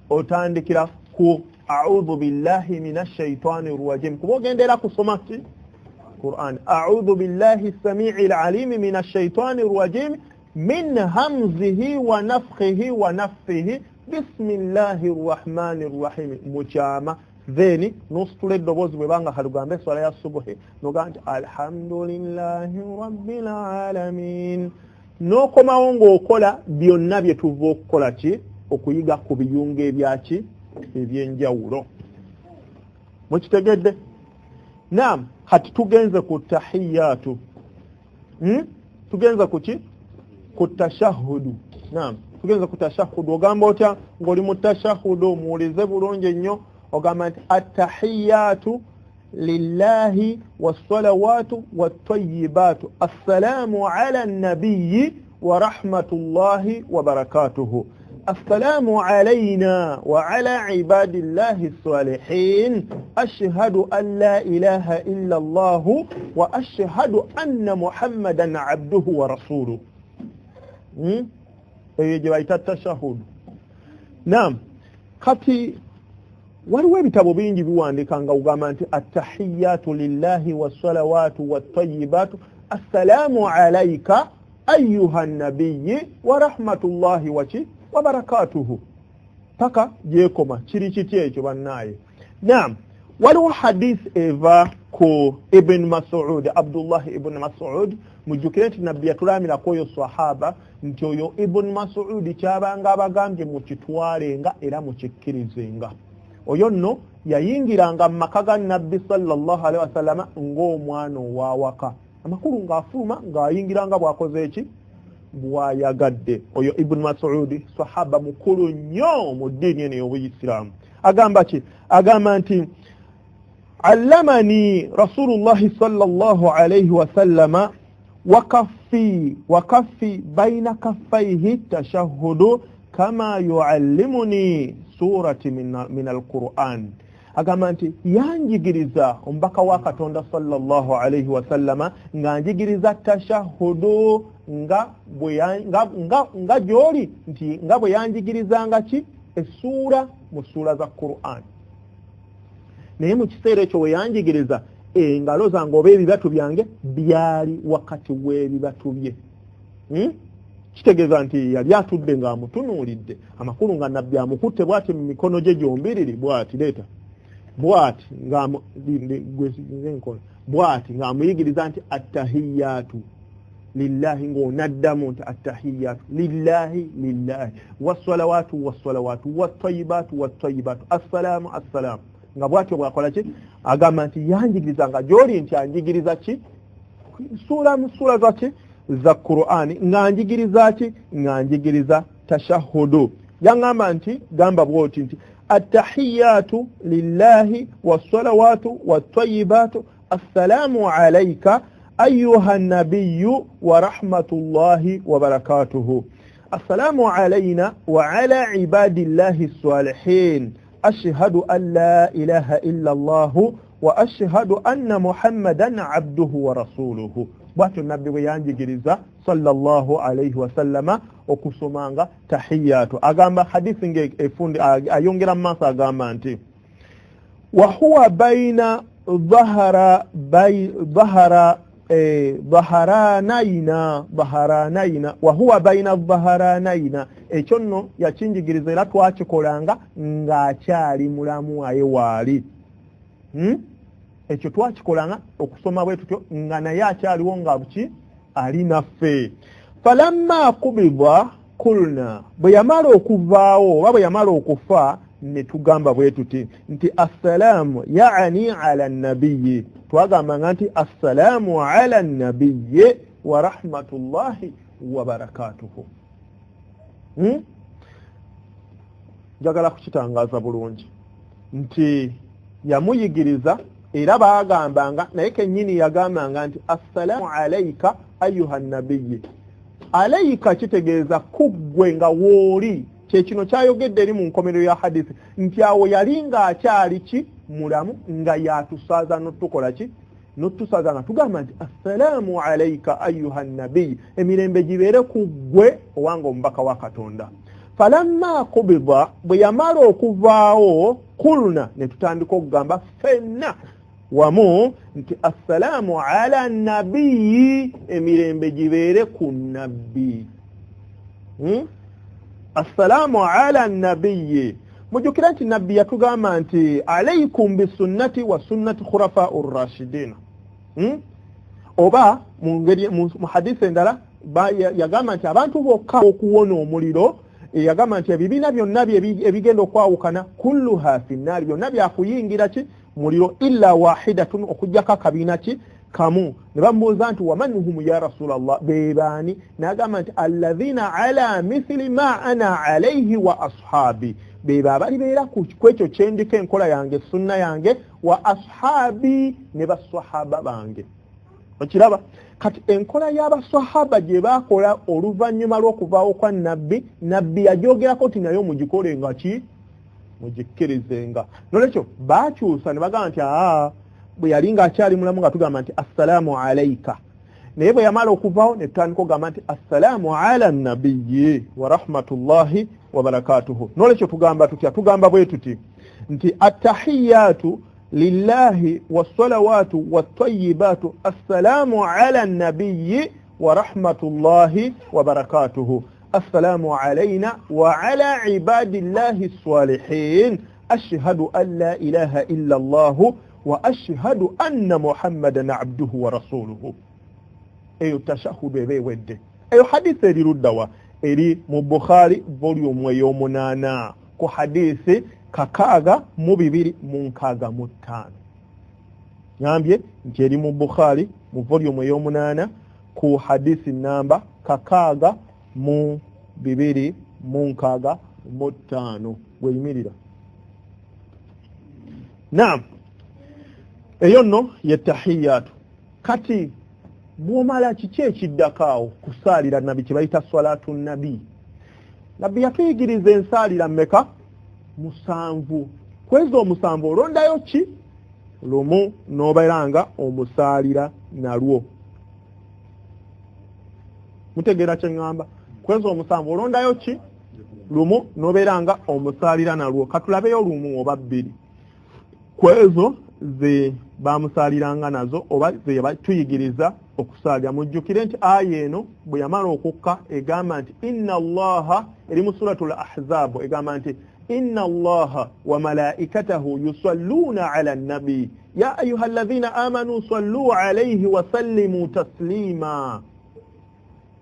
otandikira ku a'udhu billahi minash shaitanir rajim kuba ogendera kusoma ki Qur'an a'udhu billahi as-sami'il 'alim minash shaitanir rajim min hamzihi wa nafthihi wa nafthihi bismillahir rahmanir rahim muchama then nositula eddoboozi bwe banga kalugambe swala ya subuhi noga nti alhamdulillahi rabbil alamin nokomawo ng'okola byonna bye tuva okukola ki okuyiga ku biyunga ebyaki ebyenjawulo mukitegedde. Naam kati tugenze ku tahiyatu tugenze ku ki ku tashahhudu. Naam, tugenza ku tashahhudu ogamba otya ng'oli mu tashahhudu muwulize bulungi nnyo ogamba nti attahiyatu lillahi wassalawatu wattayyibatu assalamu ala nabiyyi wa rahmatullahi wa barakatuhu. السلام علينا وعلى عباد الله الصالحين أشهد أن لا إله إلا الله وأشهد أن محمدا عبده ورسوله. يجب التشهد. نعم kati waliwo ebitabo bingi biwandika nga ugamba nti attahiyatu lillahi wassalawatu wattayyibatu assalamu alayka ayyuha nabiyyi wa rahmatullahi wa barakatuhu paka jekoma kiri kiti ekyo bannaye. Naam, waliwo hadith eva ku ibn Mas'ud, Abdullah ibn Mas'ud, mujukire nti nabbi yatulamira koyo sahaba nti oyo ibn Mas'ud kyabanga abagambye mu kitwalenga era mu kikkirizenga. Oyo nno yayingiranga mu maka ga nabbi sallallahu alaihi wasallam ng'omwana owawaka, amakulu ng'afuluma ng'ayingiranga bw'akoze eki bwayagadde. Oyo ibn Mas'ud sahaba mukulu nnyo mu ddiini eno y'Obuyisiraamu. Agamba ki? Agamba nti allamani rasulullahi sallallahu alayhi wasallama wakaffi baina kaffayhi tashahhudu kama yuallimuni surati min alquran. Agamba nti yanjigiriza omubaka wa Katonda sallallahu alayhi wasallama nga njigiriza tashahhudu nga gyoli nti nga bwe yanjigirizanga ki essura mu sura za Qur'an. Naye mu kiseera ekyo we yanjigiriza engalo zange oba ebibatu byange byali wakati w'ebibatu bye. Kitegeeza nti yali atudde ng'amutunuulidde, amakulu nga nabbi amukutte bw'ati mu mikono gye gyombiriri bw'ati leeta bw'ati bw'ati ng'amuyigiriza nti attahiyatu lillahi ng'onaddamu nti attahiyatu lillahi wassalawatu wattayyibatu assalamu nga bw'atyo bw'akola ki? Agamba nti yanjigiriza nga gy'oli nti anjigiriza ki sura zaki za Qur'ani ng'anjigiriza ki ng'anjigiriza tashahhudu. Yangamba nti gamba bw'oti nti attahiyatu lillahi wassalawatu wattayyibatu assalamu alayka أيها النبي ورحمة الله وبركاته. السلام علينا وعلى عباد الله الصالحين أشهد أن لا إله إلا الله وأشهد أن محمدا عبده ورسوله. باتو النبي ويانجيريزا صلى الله عليه وسلم okusomanga tahiyatu. Agamba hadithi nge efundi ayongera masa agamba nti wa huwa baina dhaharanaina wa huwa baina dhaharanaina. Ekyo nno yakinjigiriza era twakikolanga ng'akyali mulamu aye waali. Ekyo twakikolanga okusoma bwe tutyo nga naye akyaliwo nga buki ali naffe. Falamma kubidwa kulna, bwe yamala okuvaawo oba bwe yamala okufa ne tugamba bwe tuti nti assalamu yaani ala nabiyyi. Twagambanga nti assalamu ala nabiyyi wa rahmatullahi wa barakatuhu. Njagala kukitangaza bulungi nti yamuyigiriza era baagambanga naye kennyini yagambanga nti assalamu alayka ayyuha nabiyyi. Alayka kitegeeza kuggwe nga wooli. Kyekino kyayogedde eri mu nkomerero ya hadithi nti awo yali ng'akyali ki mulamu nga yatusaaza n'otukola ki n'otusaaza nga tugamba nti assalamu alayka ayyuha nabiyyi, emirembe gibeere ku ggwe owange omubaka wa Katonda. Falamma kubidwa, bwe yamala okuvaawo kulna ne tutandika okugamba ffenna wamu nti assalamu ala nabiyyi, emirembe gibeere ku nabbi. Assalamu ala nabiyyi. Mujukira nti nabbi yatugamba nti alaykum bisunnati wa sunnati khulafa'ur rashidin. Oba mu hadithi endala yagamba nti abantu bokka okuwona omuliro, yagamba nti ebibiina byonna ebigenda okwawukana kulluha finnaari, byonna byakuyingira ki muliro illa wahidatun, okujjako akabiina ki kamu ne bamubuuza nti wamanhum ya rasulallah bebaani n'agamba nti alladhina ala mithli ma ana alayhi wa ashabi beba abalibeera kwekyo kyendiko enkola yange sunna yange wa ashabi ne basahaba bange okiraba kati enkola y'abasahaba gye bakola oluvannyuma lw'okuvaawo kwa nabbi yagyogerako ti nayo mugikolenga ki mugikkirizenga nolwekyo bakyusa ne bagamba nti bwe yali ng'akyali mulamu nga tugamba nti assalaamu alayka naye bwe yamala okuvaawo ne tutandika okugamba nti assalaamu ala nabiyyi wa rahmatullahi wa barakatuhu nolwekyo tugamba tutya tugamba bwe tuti nti attahiyatu lillahi wassalawatu wattayibatu assalaamu ala nabiyyi wa rahmatullahi wa barakatuhu assalamu alayna wa ala ibadillahi as-salihin ashhadu an la ilaha illa allah wa ashhadu anna muhammadan abduhu wa rasuluhu eyo tashahudu ebewedde eyo hadisi eriruddawa eri mu Bukhari volume ey'omunaana ku hadisi 625 nyambye nti eri mu Bukhari mu volume ey'omunaana ku hadisi namba 625 weyimirira naam eyo nno ye tahiyatu kati bwomala kiki ekiddakaawo kusaalira nabi kye bayita salatu nabi nabbi yatuyigiriza ensaalira mmeka 7 kwezo 7 olondayo ki lumu n'obeeranga omusaalira nalwo mutegeera kye ŋŋamba kwezo 7 olondayo ki lumu n'obeeranga omusaalira nalwo katulabeyo lumu oba 2 kwezo ze bamusaaliranga nazo oba ze tuyigiriza okusaalira mujjukire nti aya eno bwe yamala okukka egamba nti inna allaha eri mu suratul ahzab egamba nti inna allaha wa malaikatahu yusalluna ala nabi ya ayuha alladhina amanu sallu alayhi wa sallimu taslima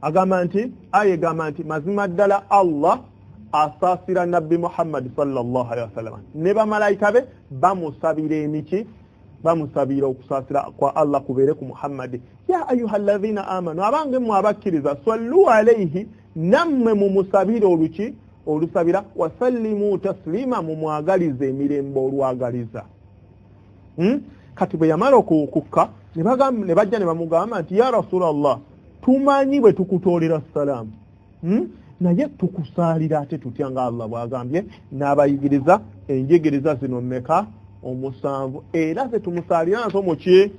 agamba nti aya egamba nti mazima ddala Allah asaasira nabbi Muhammad sallallahu alayhi wa sallam ne bamalayika be bamusabira emiki bamusabira okusaasira kwa Allah kubeere ku Muhammad ya ayuha alladhina amanu abange mu abakkiriza sallu alayhi namme mu musabira oluki olusabira wasallimu taslima mu mwagaliza emirembe olwagaliza kati bwe yamala okukka ne bajja ne bamugamba nti ya rasulallah tumanyi bwe tukutoolera salaamu naye tukusaalira ate tutya nga Allah bwagambye n'abayigiriza enjigiriza zino mmeka 7 era ze tumusaalira nazo muki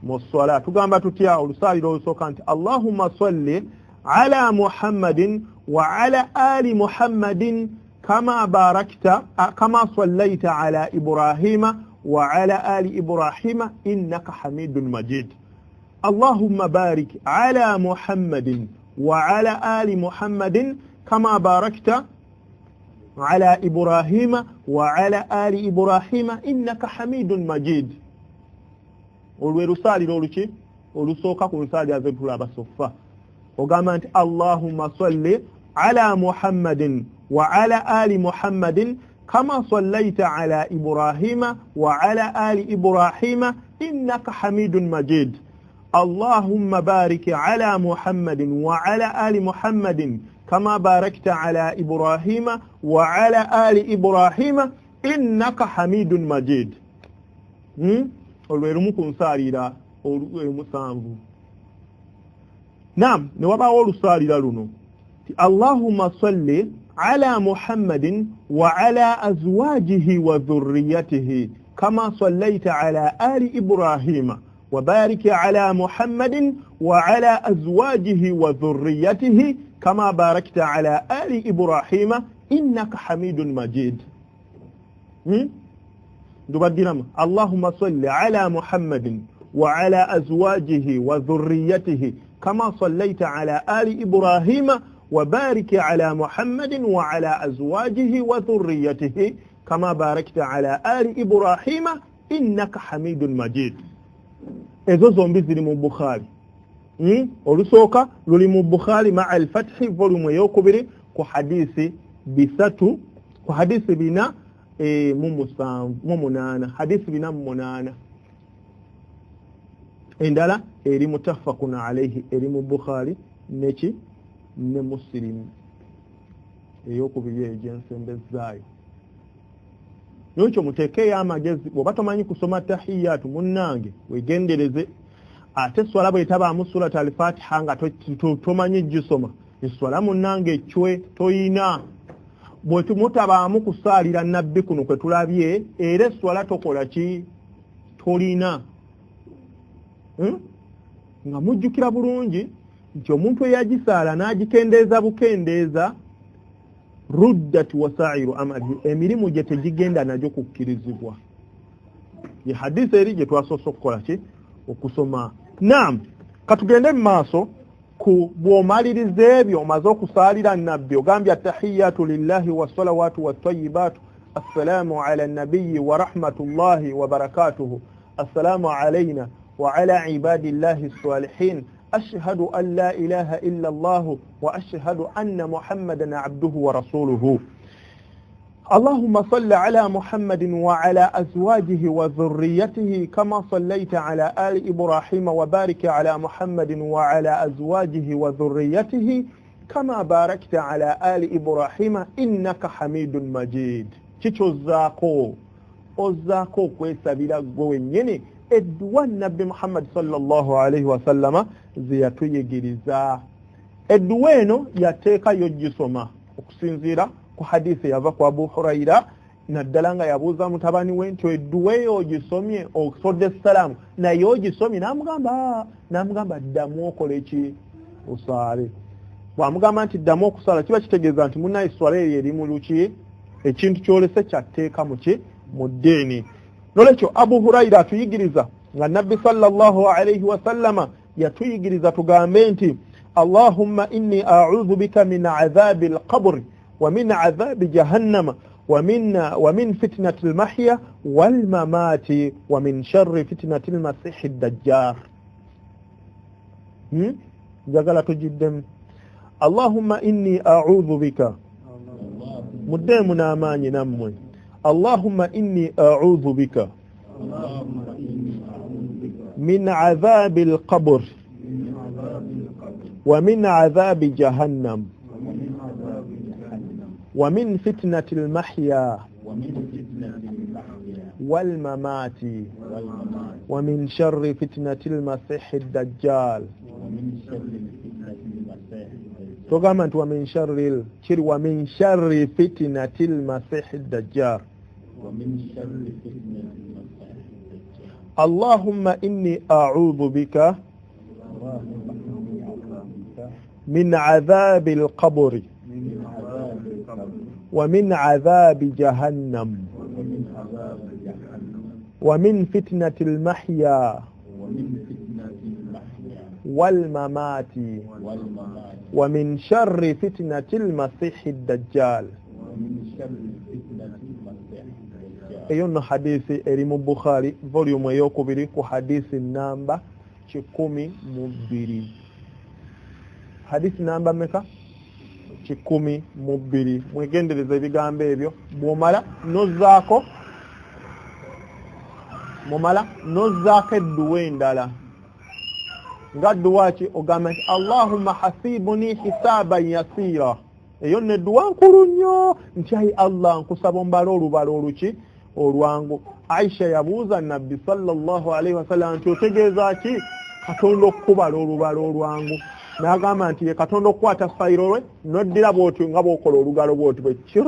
mu swala tugamba tutya olusaliro olusooka nti allahumma salli ala muhammadin wa ala ali muhammadin kama barakta kama sallaita ala ibrahima wa ala ali ibrahima innaka hamidun majid allahumma barik ala muhammadin wa ala ali muhammadin kama barakta على إبراهيم وعلى آل إبراهيم إنك حميد مجيد olwerusali loluki olusooka ku lusali azebula basoffa ogamba nti Allahumma salli ala Muhammadin wa ala ali Muhammadin kama sallaita ala Ibrahima wa ala ali Ibrahima innaka Hamidun Majid Allahumma barik ala Muhammadin wa ala ali Muhammadin كما باركت على إبراهيم وعلى آل إبراهيم إنك حميد مجيد olwerumuku nsaalira olwemusanvu naam ne wabaawo olusalira luno Allahumma salli ala Muhammadin wa ala azwajihi wa dhurriyyatihi kama sallaita ala ali Ibrahima wa barik ala Muhammadin wa ala azwajihi wa dhurriyyatihi كما باركت على آل إبراهيم إنك حميد مجيد دبدلنا اللهم صل على محمد وعلى أزواجه وذريته كما صليت على آل إبراهيم وبارك على محمد وعلى أزواجه وذريته كما باركت على آل إبراهيم إنك حميد مجيد إذا زومبي من بخاري olusooka luli mu Bukhari ma'a al-Fath volume yokubiri ku hadisi bisatu ku hadisi bina mu 8 hadisi bina mu 8 endala eri mutaffaqun alayhi eri mu Bukhari neki ne Muslim eyokubiri egyensembezaayo n'ekyo muteekeyo amagezi bw'oba tomanyi kusoma tahiyatu munnange wegendereze ate swala bwe tabaamu surata al-Fatiha nga tomanyi gisoma eswala munnange chwe toyina bwe mutabaamu kusaalira nabbi kuno kwe tulabye era eswala tokola ki tolina nga mujjukira bulungi nti omuntu eyagisaala n'agikendeeza bukendeeza ruddat wasairu amali emirimu gye tegigenda nagyo kukkirizibwa ye hadisi eri gye twasoose okukola ki okusoma naam katugende mu maaso ku bw'omaliriza ebyo omaze okusaalira nabbi ogambye attahiyatu lillahi wassalawatu wattayibatu assalamu ala nabiyyi wa rahmatullahi wa barakatuhu assalamu alayna wa ala ibadillahi as-salihin أشهد أن لا إله إلا الله وأشهد أن محمدا عبده ورسوله اللهم صل على محمد وعلى أزواجه وذريته كما صليت على آل إبراهيم وبارك على محمد وعلى أزواجه وذريته كما باركت على آل إبراهيم إنك حميد مجيد تشوزاكو أزاكو كويسابيلا غوينيني edduwa nabbi Muhammad sallallahu alaihi wasallama ziyatuyigiriza edduwa eno yateeka yogisoma okusinziira ku hadisi yava ku Abu Huraira naddala nga yabuuza mutabani we nti edduwa eyo ogisomye osodde salamu naye ogisomye n'amugamba ddamu okole ki osaale bw'amugamba nti ddamu okusaala kiba kitegeeza nti munnaye swala eyo eri mu luki ekintu kyolese kyatteeka mu ki mu ddiini nolekyo Abu Huraira atuyigiriza nga nabbi sallallahu alayhi wa sallama yatuyigiriza tugambe nti Allahumma inni a'udhu bika min adhabi al-qabr wa min adhabi jahannama wa min fitnati al-mahya wal mamati wa min sharri fitnati al-masih ad-dajjal jagala tujiddem Allahumma inni a'udhu bika muddemu n'amaanyi nammwe اللهم إني أعوذ بك من عذاب القبر ومن عذاب جهنم ومن فتنة المحيا والممات ومن شر فتنة المسيح الدجال تقامت ومن شر فتنة المسيح الدجال اللهم إني أعوذ بك من عذاب القبر ومن عذاب جهنم ومن فتنة المحيا والممات ومن شر فتنة المسيح الدجال eyo no hadisi eri mu Bukhari volume eyokubiri ku hadisi namba 12 hadisi namba meka 12 mwegendereza ebigambo ebyo bwomala nozaako edduwa endala nga dduwa ki ogamba nti Allahumma hasibuni hisaban yasira eyo nedduwa nkulu nnyo nti ayi Allah nkusaba ombala olubala oluki olwangu Aisha yabuuza nabbi sallallahu alaihi wasallam nti otegeeza ki Katonda okubala olubala olwangu n'agamba nti ye Katonda okukwata sayiro lwe noddira bw'otyo nga bw'okola olugalo bw'oti bwe kir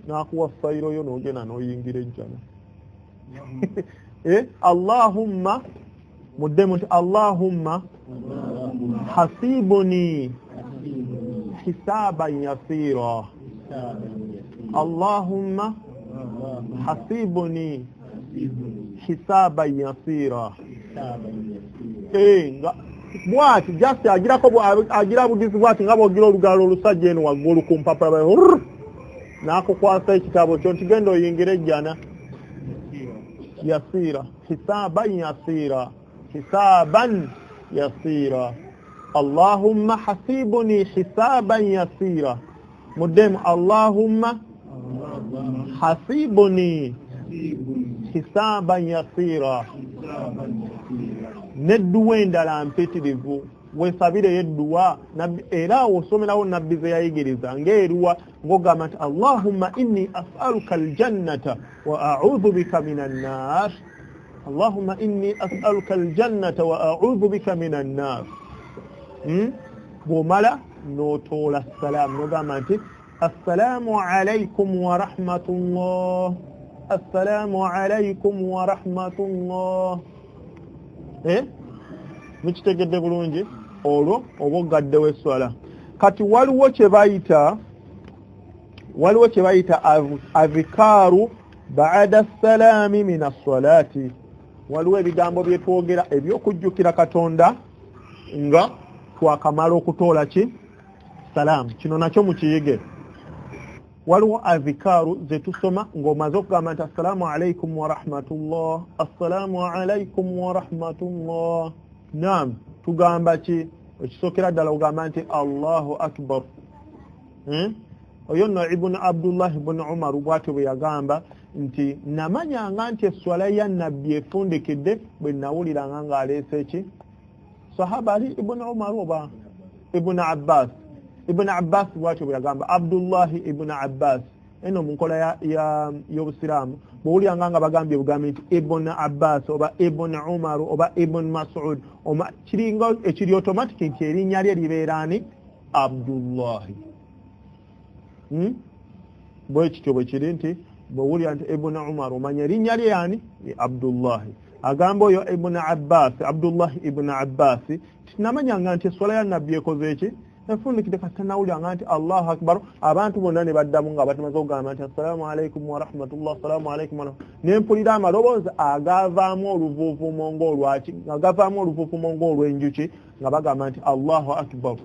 n'akuwa sayiro yo n'ogenda n'oyingira ejjana Allahumma muddemu nti Allahumma hasibuni hisaban yasira Allahumma hasibuni hisaban yasira bwati just agira bugizi bwati nga bwogira olugalo olusajja eno waggulu ku mpapula n'akukwasa ekitabo kyo nti genda oyingira ejjana yasira hisaban yasira Allahumma hasibuni hisaban yasira muddemu Allahumma hasibuni hisaban yasira nedduwa endala mpitirivu weesabire edduwa era osomerawo nabbi ze yayigiriza ng'eruwa ng'ogamba nti allahumma inni as'aluka aljannata wa a'udhu bika minan nar allahumma inni as'aluka aljannata wa a'udhu bika minan nar bw'omala n'otoola salaamu n'ogamba nti assalamu alaykum wa rahmatullah assalamu alaykum wa rahmatullah mukitegedde bulungi olwo oba ogaddewo esswala kati waliwo kye bayita adhikaaru ba'da salaami min as-salaati waliwo ebigambo bye twogera ebyokujjukira Katonda nga twakamala okutoola ki salaamu kino nakyo mukiyige waliwo adhikaaru ze tusoma ng'omaze okugamba nti assalamu alaykum wa rahmatullah assalamu alaykum wa rahmatullah naam tugamba ki ekisookera ddala ogamba nti allahu akbar oyo nno ibuni abdullah ibuni umaru bw'atyo bwe yagamba nti namanyanga nti esswala ya nabbi efundikidde bwe nawuliranga ng'aleese eki sahaba ali ibuni umaru oba ibuni abbas bw'atyo bwe yagamba abdullahi ibuni abbas eno mu nkola y'obusiraamu bw'owuliranga nga bagambye bugambi nti ibn abbas oba ibn umar oba ibn mas'ud kiringa ekiri automatic nti erinnya lye libeerani abdullahi bwekityo bwe kiri nti bw'owulira nti ibn umar omanya erinnya lye yani abdullahi agamba oyo ibn abbas abdullahi ibn abbas tinamanyanga nti esswala ya nabbi ekoze eki efundikidde kasita nawuliranga nti allahu akbar abantu bonna ne baddamu nga batumaze okugamba nti assalamu alaykum wa rahmatullah assalamu alaykum ne mpulira amaloboozi agavaamu oluvuufumo ng'olw'enjuki nga bagamba nti allahu akbar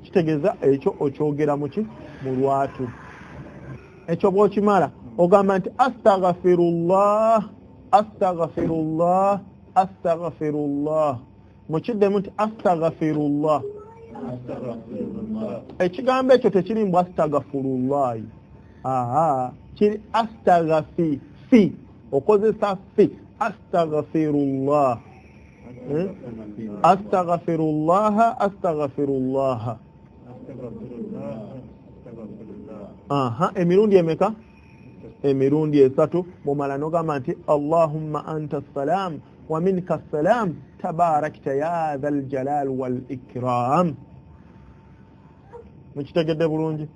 kitegeeza ekyo okyogera muki mu lwatu ekyo bw'okimala ogamba nti astaghfirullah mukiddemu nti astaghfirullah ekigambo ekyo tekiri mbu astaghfirullahi kiri astaghfi okozesa fi astaghfirullah emirundi emeka emirundi esatu bw'omala n'ogamba nti allahumma anta salam wa minka salam tabarakta ya dhal jalal wal ikram mukitegedde bulungi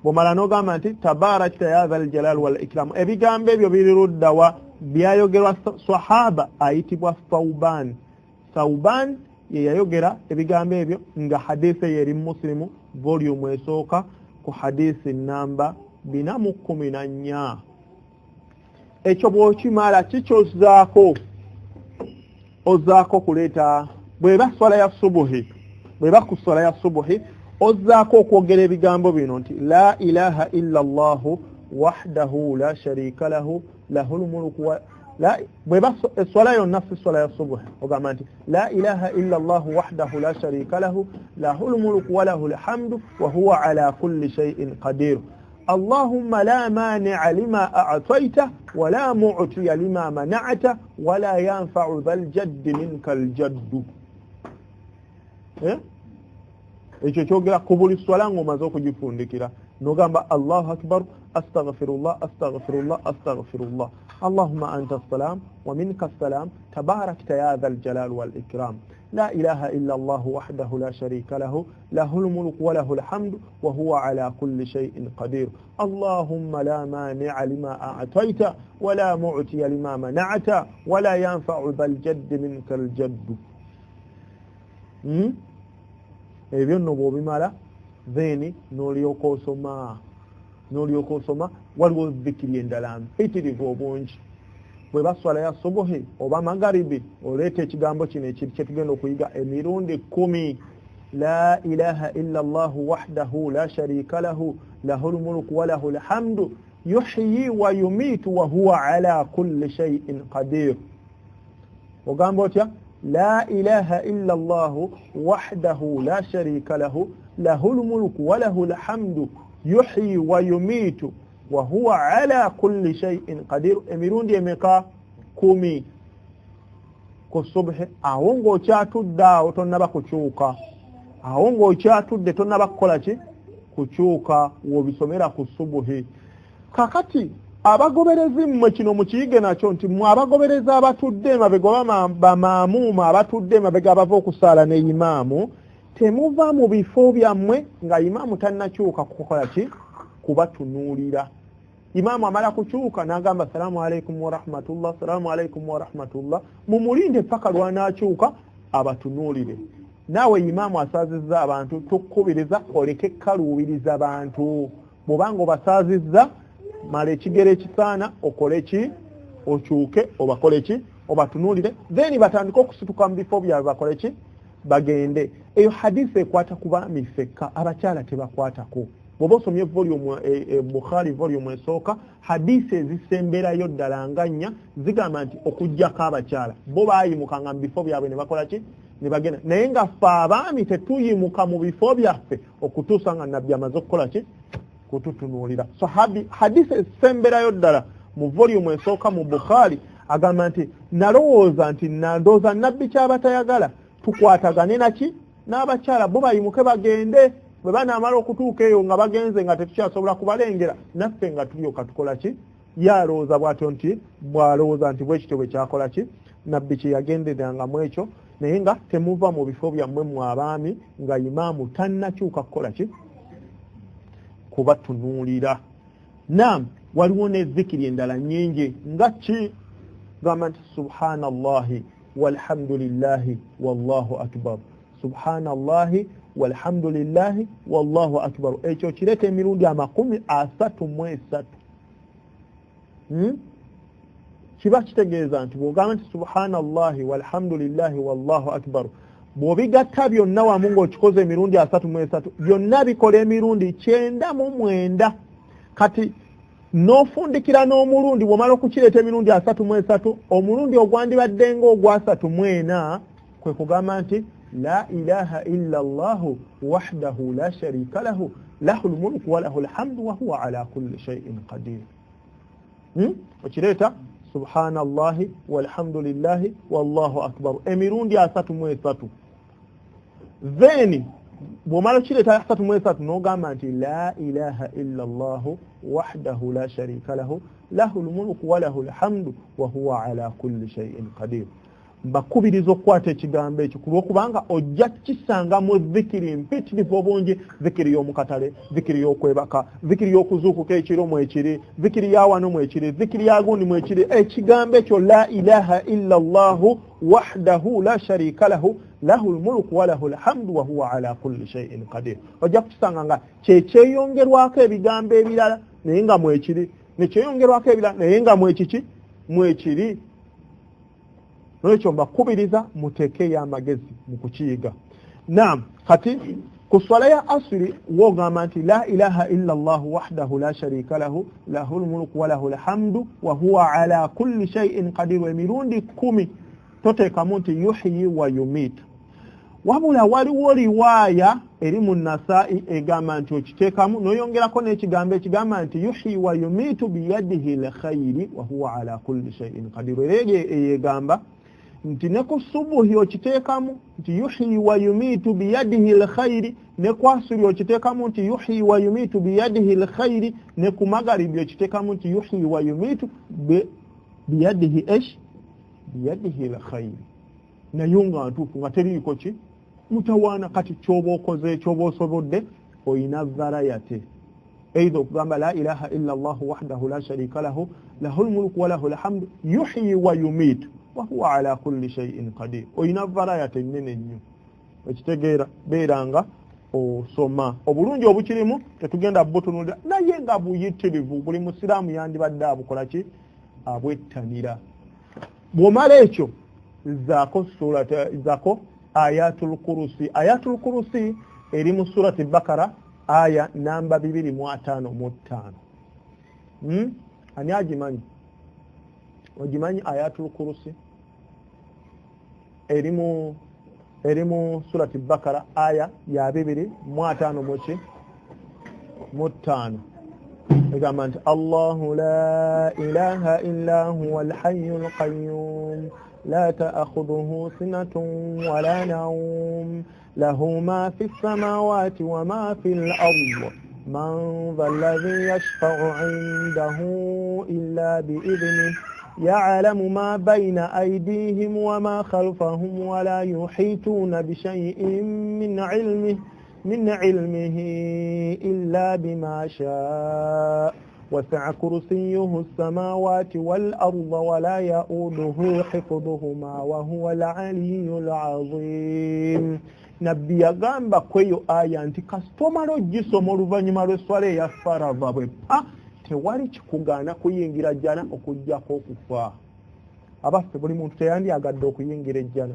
bw'omala n'ogamba nti tabarakta ya dhal jalal wal ikram ebigambo ebyo biri luddawa byayogerwa sahaba ayitibwa Thawban ye yayogera ebigambo ebyo nga hadisi yeri muslimu volume esooka ku hadisi namba 414 ekyo bw'okimala kikyozaako ozaako kuleeta bweba swala ya subuhi ozaako okwogera ebigambo bino nti la ilaha illa allahu wahdahu la sharika lahu lahul mulku wa bweba swala yonna si swala ya subuhi ogamba nti la ilaha illa allahu wahdahu la sharika lahu lahul mulku wa lahul hamdu wa huwa ala kulli shay'in qadir اللهم لا مانع لما أعطيت ولا معطي لما منعت ولا ينفع ذا الجد منك الجد ekyo kyogera ku buli swala ng'omaze okugifundikira n'ogamba allahu akbar astaghfirullah allahumma anta assalam wa minka assalam tabarakta ya dhal jalal wal ikram لا إله إلا الله وحده لا شريك له له الملك وله الحمد وهو على كل شيء قدير اللهم لا مانع لما أعطيت ولا معطي لما منعت ولا ينفع ذا الجد منك الجد ebyo nno bw'obimala then n'olyoka osoma waliwo dhikiri endala mpitirivu obungi bwe baswala ya subuhi oba magaribi oleeta ekigambo kino ekiri kyetugenda okuyiga emirundi 10 la ilaha illa allahu wahdahu la sharika lahu lahul mulku wa lahul hamdu yuhyi wa yumitu wa huwa ala kulli shay'in qadir ogamba otya la ilaha illa allahu wahdahu la sharika lahu lahul mulku wa lahul hamdu yuhyi wa yumitu wa huwa ala kulli shay'in qadir emirundi emeka 10 ku subhi awo ng'okyatudde awo tonnaba kukyuka awo ng'okyatudde tonnaba kukola ki kukyuka w'obisomera ku subuhi. Kakati abagoberezi mmwe kino mukiyige nakyo nti mmwe abagobereza abatudde emabega bamaamuuma abatudde emabega abava okusaala ne imaamu temuva mu bifo byammwe nga imaamu tannakyuka kukola ki kubatunuulira. Imaamu amala kukyuka n'agamba salaamu alaikum wa rahmatullah salaamu alaikum wa rahmatullah mumulinde paka lwanakyuka abatunuulire. Naawe imaamu asaazizza abantu tukubiriza oleke kaluubiriza bantu bw'obanga obasaazizza mala ekigere ekisaana okole ki okyuke obakole ki obatunuulire then batandika okusituka mu bifo byabwe bakole ki bagende. Eyo hadisi ekwata ku baami ffekka abakyala tebakwatako. Bw'oba osomye volume Bukhari volume esooka hadisi ezisemberayo ddala nga nnya zigamba nti okuggyako abakyala bo baayimukanga mu bifo byabwe ne bakola ki ne bagenda naye nga ffe abaami tetuyimuka mu bifo byaffe okutuusa nga nabbi amaze okukola ki kututunuulira. So hadisi ezisemberayo ddala mu volume esooka mu Bukhari agamba nti nalowooza nabbi kyaba tayagala tukwatagane naki n'abakyala bo bayimuke bagende bwe banaamala okutuuka eyo nga bagenze nga tetukyasobola kubalengera naffe nga tulyoka tukola ki yalowooza bw'atyo nti bw'alowooza nti bwekityo bwe kyakola ki nabbi kye yagenderanga mu ekyo naye nga temuva mu bifo byammwe mu abaami nga imaamu tannakyuka kukola ki kubatunuulira. Naam waliwo ne zikiri endala nnyingi nga ki gamba nti subhanallahi walhamdulillahi wallahu akbar subhanallahi walhamdulillahi wallahu akbar ekyo kireta emirundi 33 kiba kitegeeza nti bw'ogamba nti subhanallahi walhamdulillahi wallahu akbar bw'obigatta byonna wamu ng'okikoze emirundi 33 byonna bikola emirundi 99 kati n'ofundikira n'omulundi bw'omala okukireeta emirundi 33 omulundi ogwandibadde ng'ogwa 34 kwe kugamba nti la ilaha illa allahu wahdahu la sharika lahu lahul mulku wa lahul hamdu wa huwa ala kulli shay'in qadir. Okireeta subhanallahi walhamdulillahi wallahu akbar emirundi 33 then bw'omala okireeta 33 n'ogamba nti la ilaha illa allahu wahdahu la sharika lahu lahul mulku wa lahul hamdu wa huwa ala kulli shay'in qadir. Mbakubiriza okukwata ekigambo ekyo kubanga ojja kisanga mu zikiri mpitirivu obungi zikiri y'omukatale zikiri y'okwebaka zikiri y'okuzuukuka ekiro mu ekiri zikiri ya wano mu ekiri zikiri ya gundi mu ekiri ekigambo ekyo la ilaha illa allahu wahdahu la sharika lahu lahul mulku wa lahul hamdu wa huwa ala kulli shay'in qadir. Ojja kukisanga nga kyeyongerwako ebigambo ebirala naye nga mu ekiri nekyeyongerwako ebirala naye nga mu ekiki mu ekiri. N'ekyo mbakubiriza muteekeyo amagezi mu kukiyiga. Naam kati ku swala ya asri wogamba nti la ilaha illa allahu wahdahu la sharika lahu lahul mulku wa lahul hamdu wa huwa ala kulli shay'in qadir emirundi 10 toteekamu nti yuhyi wa yumitu. Wabula waliwo riwaaya eri mu Nasaa'i egamba nti okiteekamu n'oyongerako n'ekigambo ekigamba nti yuhyi wa yumitu biyadihi lkhayri wa huwa ala kulli shay'in qadir. Egamba nti ne ku subuhi okiteekamu nti yuhyi wa yumitu biyadihi lkhayri ne ku asri okiteekamu nti yuhyi wa yumitu biyadihi lkhayri ne ku magharibi okiteekamu nti yuhyi wa yumitu biyadihi biyadihi lkhayri. Naye nga ntuufu nga teriiko ki mutawaana kati kyoba okoze kyoba osobodde oyina varayate either okugamba la ilaha illa allahu wahdahu la sharika lahu lahul mulku wa lahul hamdu yuhyi wa yumitu wa huwa ala kulli shay'in qadir. Oyina varayate nnene nnyo ekitegeera beeranga osoma obulungi obukirimu tetugenda butunulira naye nga buyitirivu buli musiraamu yandibadde abukola ki abwettanira. Bw'omala ekyo zaako ayatul kurusi eri mu surati Bakara aya namba 255. Ani agimanyi? Ogimanyi ayatul kurusi eri mu surati Bakara aya ya 255 egamba nti Allahu la ilaha illa huwa al-hayyul qayyum لا تأخذه سنة ولا نوم له ما في السماوات وما في الأرض من ذا الذي يشفع عنده إلا بإذنه يعلم ما بين أيديهم وما خلفهم ولا يحيطون بشيء من علمه إلا بما شاء وسع كرسيه السماوات والأرض ولا يؤوده حفظهما وهو العلي العظيم. Nabbi yagamba kweyo aya nti kastomalo gisoma oluvannyuma lw'esswala eya farava bwe tewali kikugaana kuyingira jjana okuggyako okufa. Abaffe buli muntu teyandyagadde okuyingira ejjana.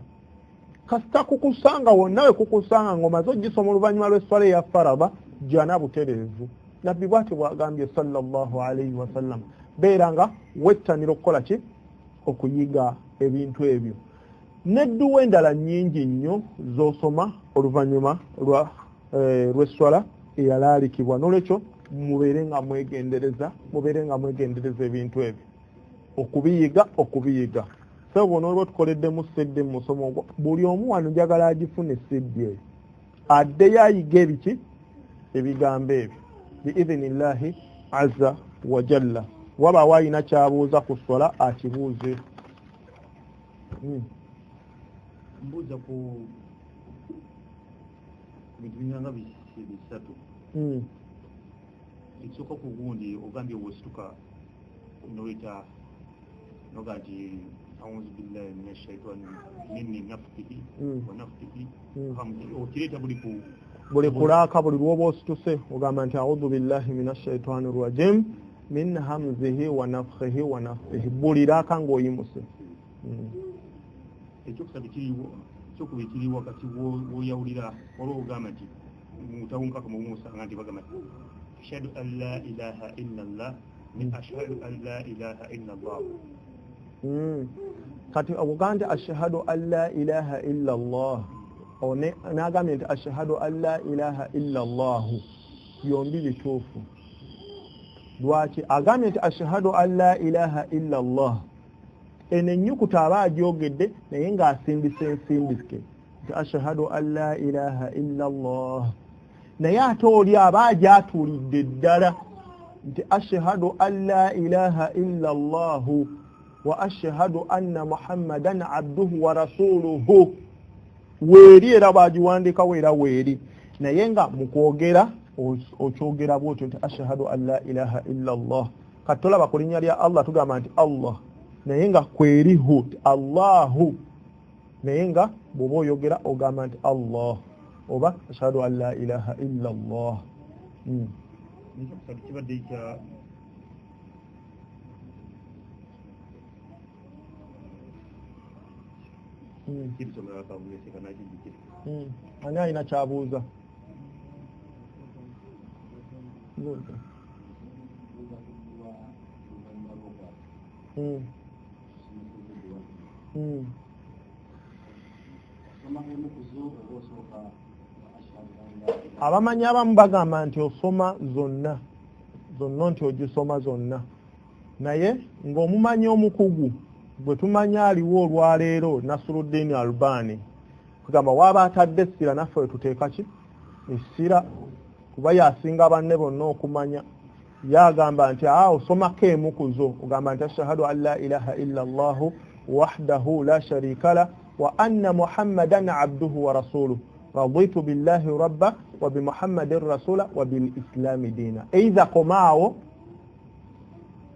Kasita kukusanga wonna we kukusanga ng'omaze ogisoma oluvannyuma lw'esswala eya farava jjana butereevu. Nabbi bw'ati bw'agambye sallallahu alayhi wa sallam beeranga wettanira okukola ki okuyiga ebintu ebyo. Nedduwa endala nnyingi nnyo z'osoma oluvannyuma lw'esswala eyalaalikibwa. N'olwekyo mubeere nga mwegendereza ebintu ebyo okubiyiga. So bw'onooba tukoleddemu sedde mu musomo ogwo buli omu wano njagala agifune sedde eyo addeyo ayiga ebiki ebigambo ebyo biidhinillahi azza wa jalla. Wabaawo alina kyabuuza ku sswala akibuuze. Mbuuza ku bintu binyanga bisatu. Ekisooka ku gundi ogambye bw'osituka n'oyita noga nti a'uuzu billahi minash shaitani minni nafsihi wa nafsihi okireeta buli kulaaka buli lwoba osituse ogamba nti a'uuzu billahi minash shaitani rrajim min hamzihi wa nafthihi wa nafthihi buli laaka ng'oyimuse. Ekyokusatu kyokuba ekiri wakati w'oyawulira olwo ogamba nti mutawunkaka mumusanga nti bagamba nti ashhadu an la ilaha illa allah min ashhadu an la ilaha illa allah. Kati ogamba nti ashhadu an la ilaha illa allah n'agambye nti ashhadu an la ilaha illa allah byombi bituufu. Lwaki agambye nti ashhadu an la ilaha illa allah eno ennyukuta aba agyogedde naye ng'asimbise ensimbike nti ashhadu an la ilaha illa allah, naye ate oli aba agyatuulidde ddala nti ashhadu an la ilaha illa allah wa ashhadu anna muhammadan abduhu wa rasuluhu. Weeri era baagiwandiikawo era weeri, naye nga mu kwogera okyogera bwotyo nti ashhadu an la ilaha illa allah. Kati tolaba ku linnya lya allah tugamba nti allah naye nga kweriho allahu, naye nga bw'oba oyogera ogamba nti allah oba ashhadu an la ilaha illa allah. Ani alina kyabuuza? Abamanyi abamu bagamba nti osoma zonna nti ogisoma zonna, naye ng'omumanyi omukugu bwe tumanya aliwo olwaleero Nasruddin Albani kugamba waba atadde essira naffe wetuteeka ki essira, kuba yasinga banne bonna okumanya. Yagamba nti osomako emu ku zo ogamba nti ashhadu an la ilaha illa allahu wahdahu la sharika lah wa anna muhammadan abduhu wa rasuluhu raditu billahi rabba wa bi muhammadin rasula wa bil islami diina. Eiza komaawo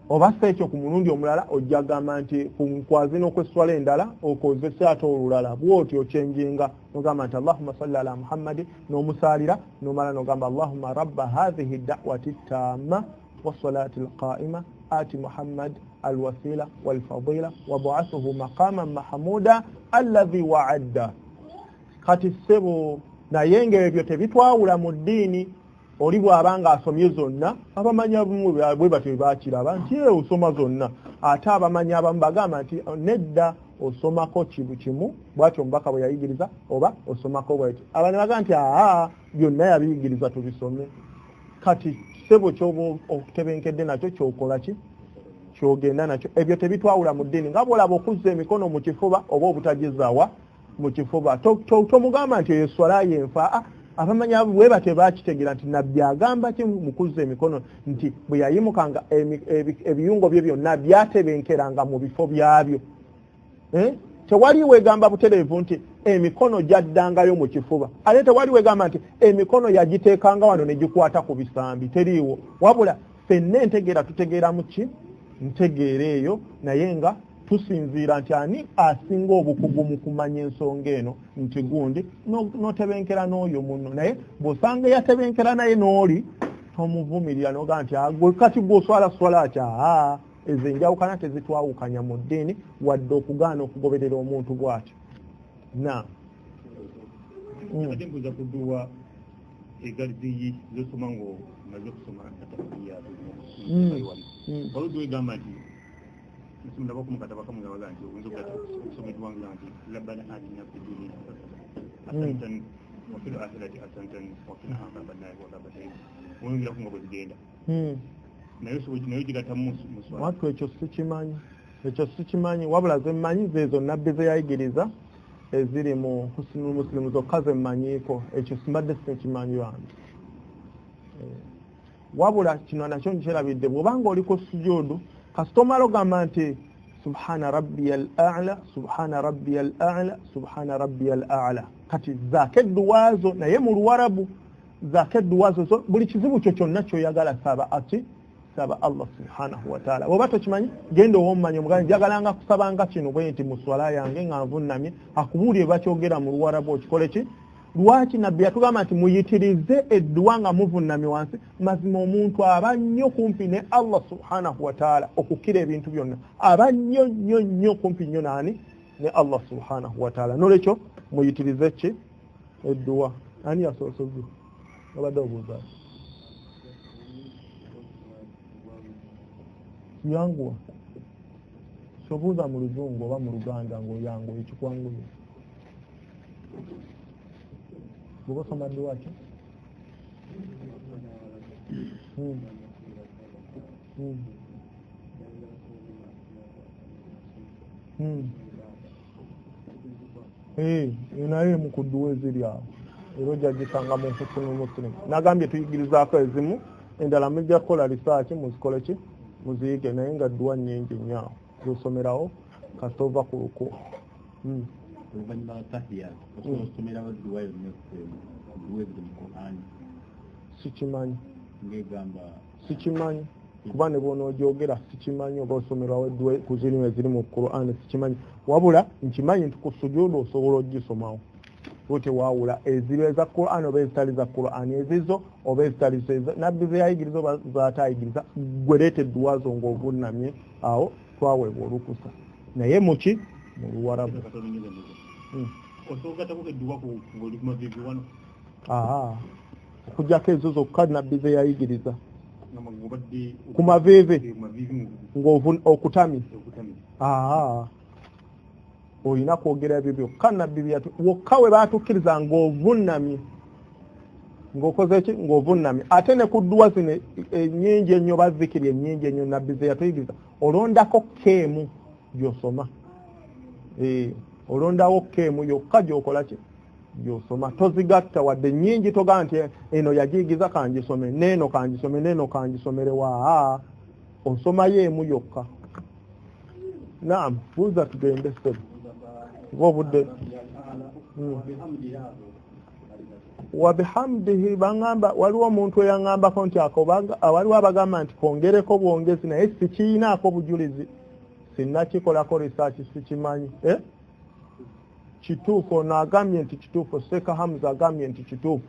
obassa ekyo ku mulundi omulala ojja gamba nti kunkwazina okwesswala endala okozesa ate olulala bw'oti okyenjinga nogamba nti allahumma salli ala muhammadin n'omusaalira n'omala nogamba allahumma rabba hadhihi da'wati tamma wassalati alqa'ima ati muhammad alwasila walfadila wab'athuhu maqaman mahmuda alladhi wa'adda. Kati ssebo naye ng'ebyo tebitwawula mu ddiini. Oli bw'abanga asomye zonna abamanyi abamu bwe batyo baakiraba nti osoma zonna, ate abamanyi abamu bagamba nti nedda osomako kimu bw'atyo omubaka bwe yayigiriza oba osomako bw'ekyo. Abantu baga nti byonna yabiyigiriza tubisome. Kati ssebo ky'oba okutebenkedde nakyo ky'okola ki kyogenda nakyo ebyo tebitwawula mu ddiini nga bwolaba okuzza emikono mu kifuba oba obutagizaawa mu kifuba tomugamba nti eyo swala yenfa abamanya bwe batebakitegeera nti nabbi agamba ki mu kuzza emikono nti bwe yayimukanga ebiyungo bye byonna byatebenkeranga mu bifo byabyo tewali wegamba butereevu nti emikono gyaddangayo mu kifuba ate tewali wegamba nti emikono yagiteekanga wano ne gikwata ku bisambi teriiwo wabula ffenna entegeera tutegeera mu ki ntegeera eyo naye nga tusinziira nti ani asinga obukugu mu kumanya ensonga eno nti gundi n'otebenkera n'oyo munno naye bw'osanga yatebenkera naye n'oli tomuvumirira n'oga nti gwe kati gw'oswala kya ezo enjawukana tezitwawukanya mu ddiini wadde okugaana okugoberera omuntu bw'atyo ate mbuza kuduwa egaliziyi zosoma ngo maze kusoma atafiriya waludde egamba nti bismillah bakum kataba kamu gawaga nti oyinza okusomedwa nga nti rabbana atina fid dunya hasanatan wa fil akhirati hasanatan wa qina adhaban nar wa adhaban jahim oyingira kunga bwezigenda naye kigatamu muswala watu ekyo sikimanyi wabula zemmanyi zezo nabbi ze yayigiriza eziri mu husnul muslimu zokka zemmanyiiko ekyo simbadde sikimanyi wange wabula kino nakyo nkyerabidde bw'obanga oli ku sujuudu kastomalo gamba nti subhana rabbiyal a'la subhana rabbiyal a'la subhana rabbiyal a'la kati zakedduwazo naye mu luwarabu zakedduwazo buli kizibu kyo kyonna kyoyagala saba Allah subhanahu wa ta'ala oba tokimanyi genda owommanyi omugani jagalanga kusabanga kino bwe nti mu swala yange nga nvunnamye akubuulire bakyogera mu luwarabu okikole ki lwaki nabbi yatugamba nti muyitirize edduwa nga muvunnamye wansi mazima omuntu aba nnyo kumpi ne Allah subhanahu wa ta'ala okukira ebintu byonna aba nnyo kumpi nnyo nani ne Allah subhanahu wa ta'ala nolekyo muyitirize ki edduwa ani yasoosozza obadde obuuza yanguwa sobuuza mu luzungu oba mu luganda ng'oyanguwa ekikwanguye bw'oba osoma dduwa ki naye mu ku dduwa eziri awo era ojja gisanga mu husnul muslim nagambye tuyigirizaako ezimu endala mujja kukola risaaki muzikole ki muziyige naye nga dduwa nnyingi nnyo awo zosomerawo kasita ova ku ruku oluvannyuma lwa tahiya osobola okusomerawo dduwa yonna dduwa eziri mu Qur'an sikimanyi kuba ne bw'onoojogera sikimanyi oba osomerawo dduwa ku zirimu eziri mu Qur'an sikimanyi wabula nkimanyi nti ku sujuudu osobola ogisomawo tewaawula eziro eza Qur'an oba ezitali za Qur'an ezizo oba ezitali nabbi ze yayigiriza oba zaatayigiriza gwe leeta edduwa zo ng'ovunnamye awo twaweebwa olukusa naye muki mu luwarabu okujjako ezo zokka nabbi ze yayigiriza ku maviivi okutamye olina kwogera ebyo byokka nabbi wokka we baatukkiriza ng'ovunnamye ng'okoze ki ng'ovunnamye ate ne ku dduwa zino ennyingi ennyo bazzikiri ennyingi ennyo nabbi ze yatuyigiriza olondako keemu gy'osoma olondawo keemu yokka gy'okola ki gy'osoma tozigatta wadde nnyingi togaa nti eno yagiyigiza kangisome neeno kangisome neeno kangisomerewa osomayo emu yokka naam buuza tugende sebe obudde wabihamdihi bangamba waliwo omuntu eyangambako nti waliwo abagamba nti kongereko bwongezi naye sikiinaako bujulizi sinnakikolako research sikimanyi kituufu ono agambye nti kituufu Sheikh Hamza agambye nti kituufu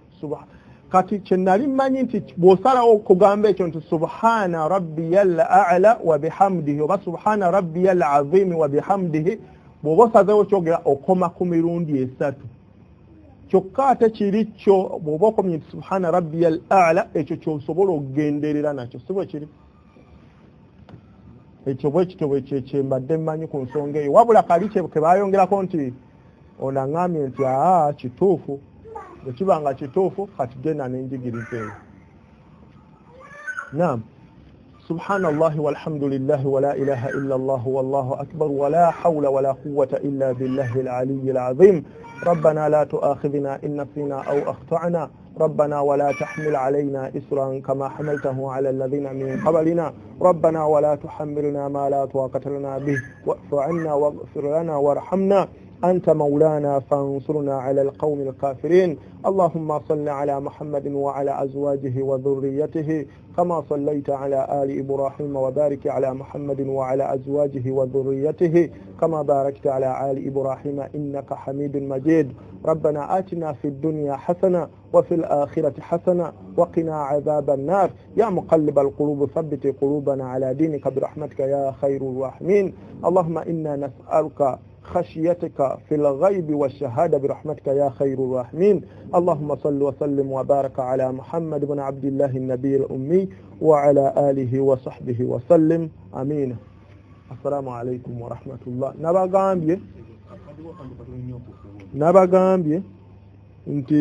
kati kyenali mmanyi nti bw'osalawo okugamba ekyo nti subhana rabbiyal a'la wa bihamdihi oba subhana rabbiyal azim wa bihamdihi bw'oba osazeewo kyogera okoma ku mirundi 3 kyokka ate kiri kyo bw'oba okomye nti subhana rabbiyal a'la ekyo kyosobola okugenderera nakyo si bwe kiri ekyo bwe kityo bwe kyembadde mmanyi ku nsonga eyo wabula kali ke baayongerako nti ono aŋŋambye nti kituufu bwe kiba nga kituufu kati genda n'enjigiriza eyo naam سبحان الله والحمد لله ولا إله إلا الله والله أكبر ولا حول ولا قوة إلا بالله العلي العظيم ربنا لا تؤاخذنا إن نسينا أو أخطأنا ربنا ولا تحمل علينا إسرا كما حملته على الذين من قبلنا ربنا ولا تحملنا ما لا طاقة لنا به واعف عنا واغفر لنا وارحمنا أنت مولانا فانصرنا على القوم الكافرين اللهم صل على محمد وعلى أزواجه وذريته كما صليت على آل إبراهيم وبارك على محمد وعلى أزواجه وذريته كما باركت على آل إبراهيم إنك حميد مجيد ربنا آتنا في الدنيا حسنة وفي الآخرة حسنة وقنا عذاب النار يا مقلب القلوب ثبت قلوبنا على دينك برحمتك يا خير الراحمين اللهم إنا نسألك خشيتك في الغيب والشهادة برحمتك يا خير الراحمين اللهم صل وسلم وبارك على محمد بن عبد الله النبي الأمي وعلى آله وصحبه وسلم آمين السلام عليكم ورحمة الله نبا غامبيه انت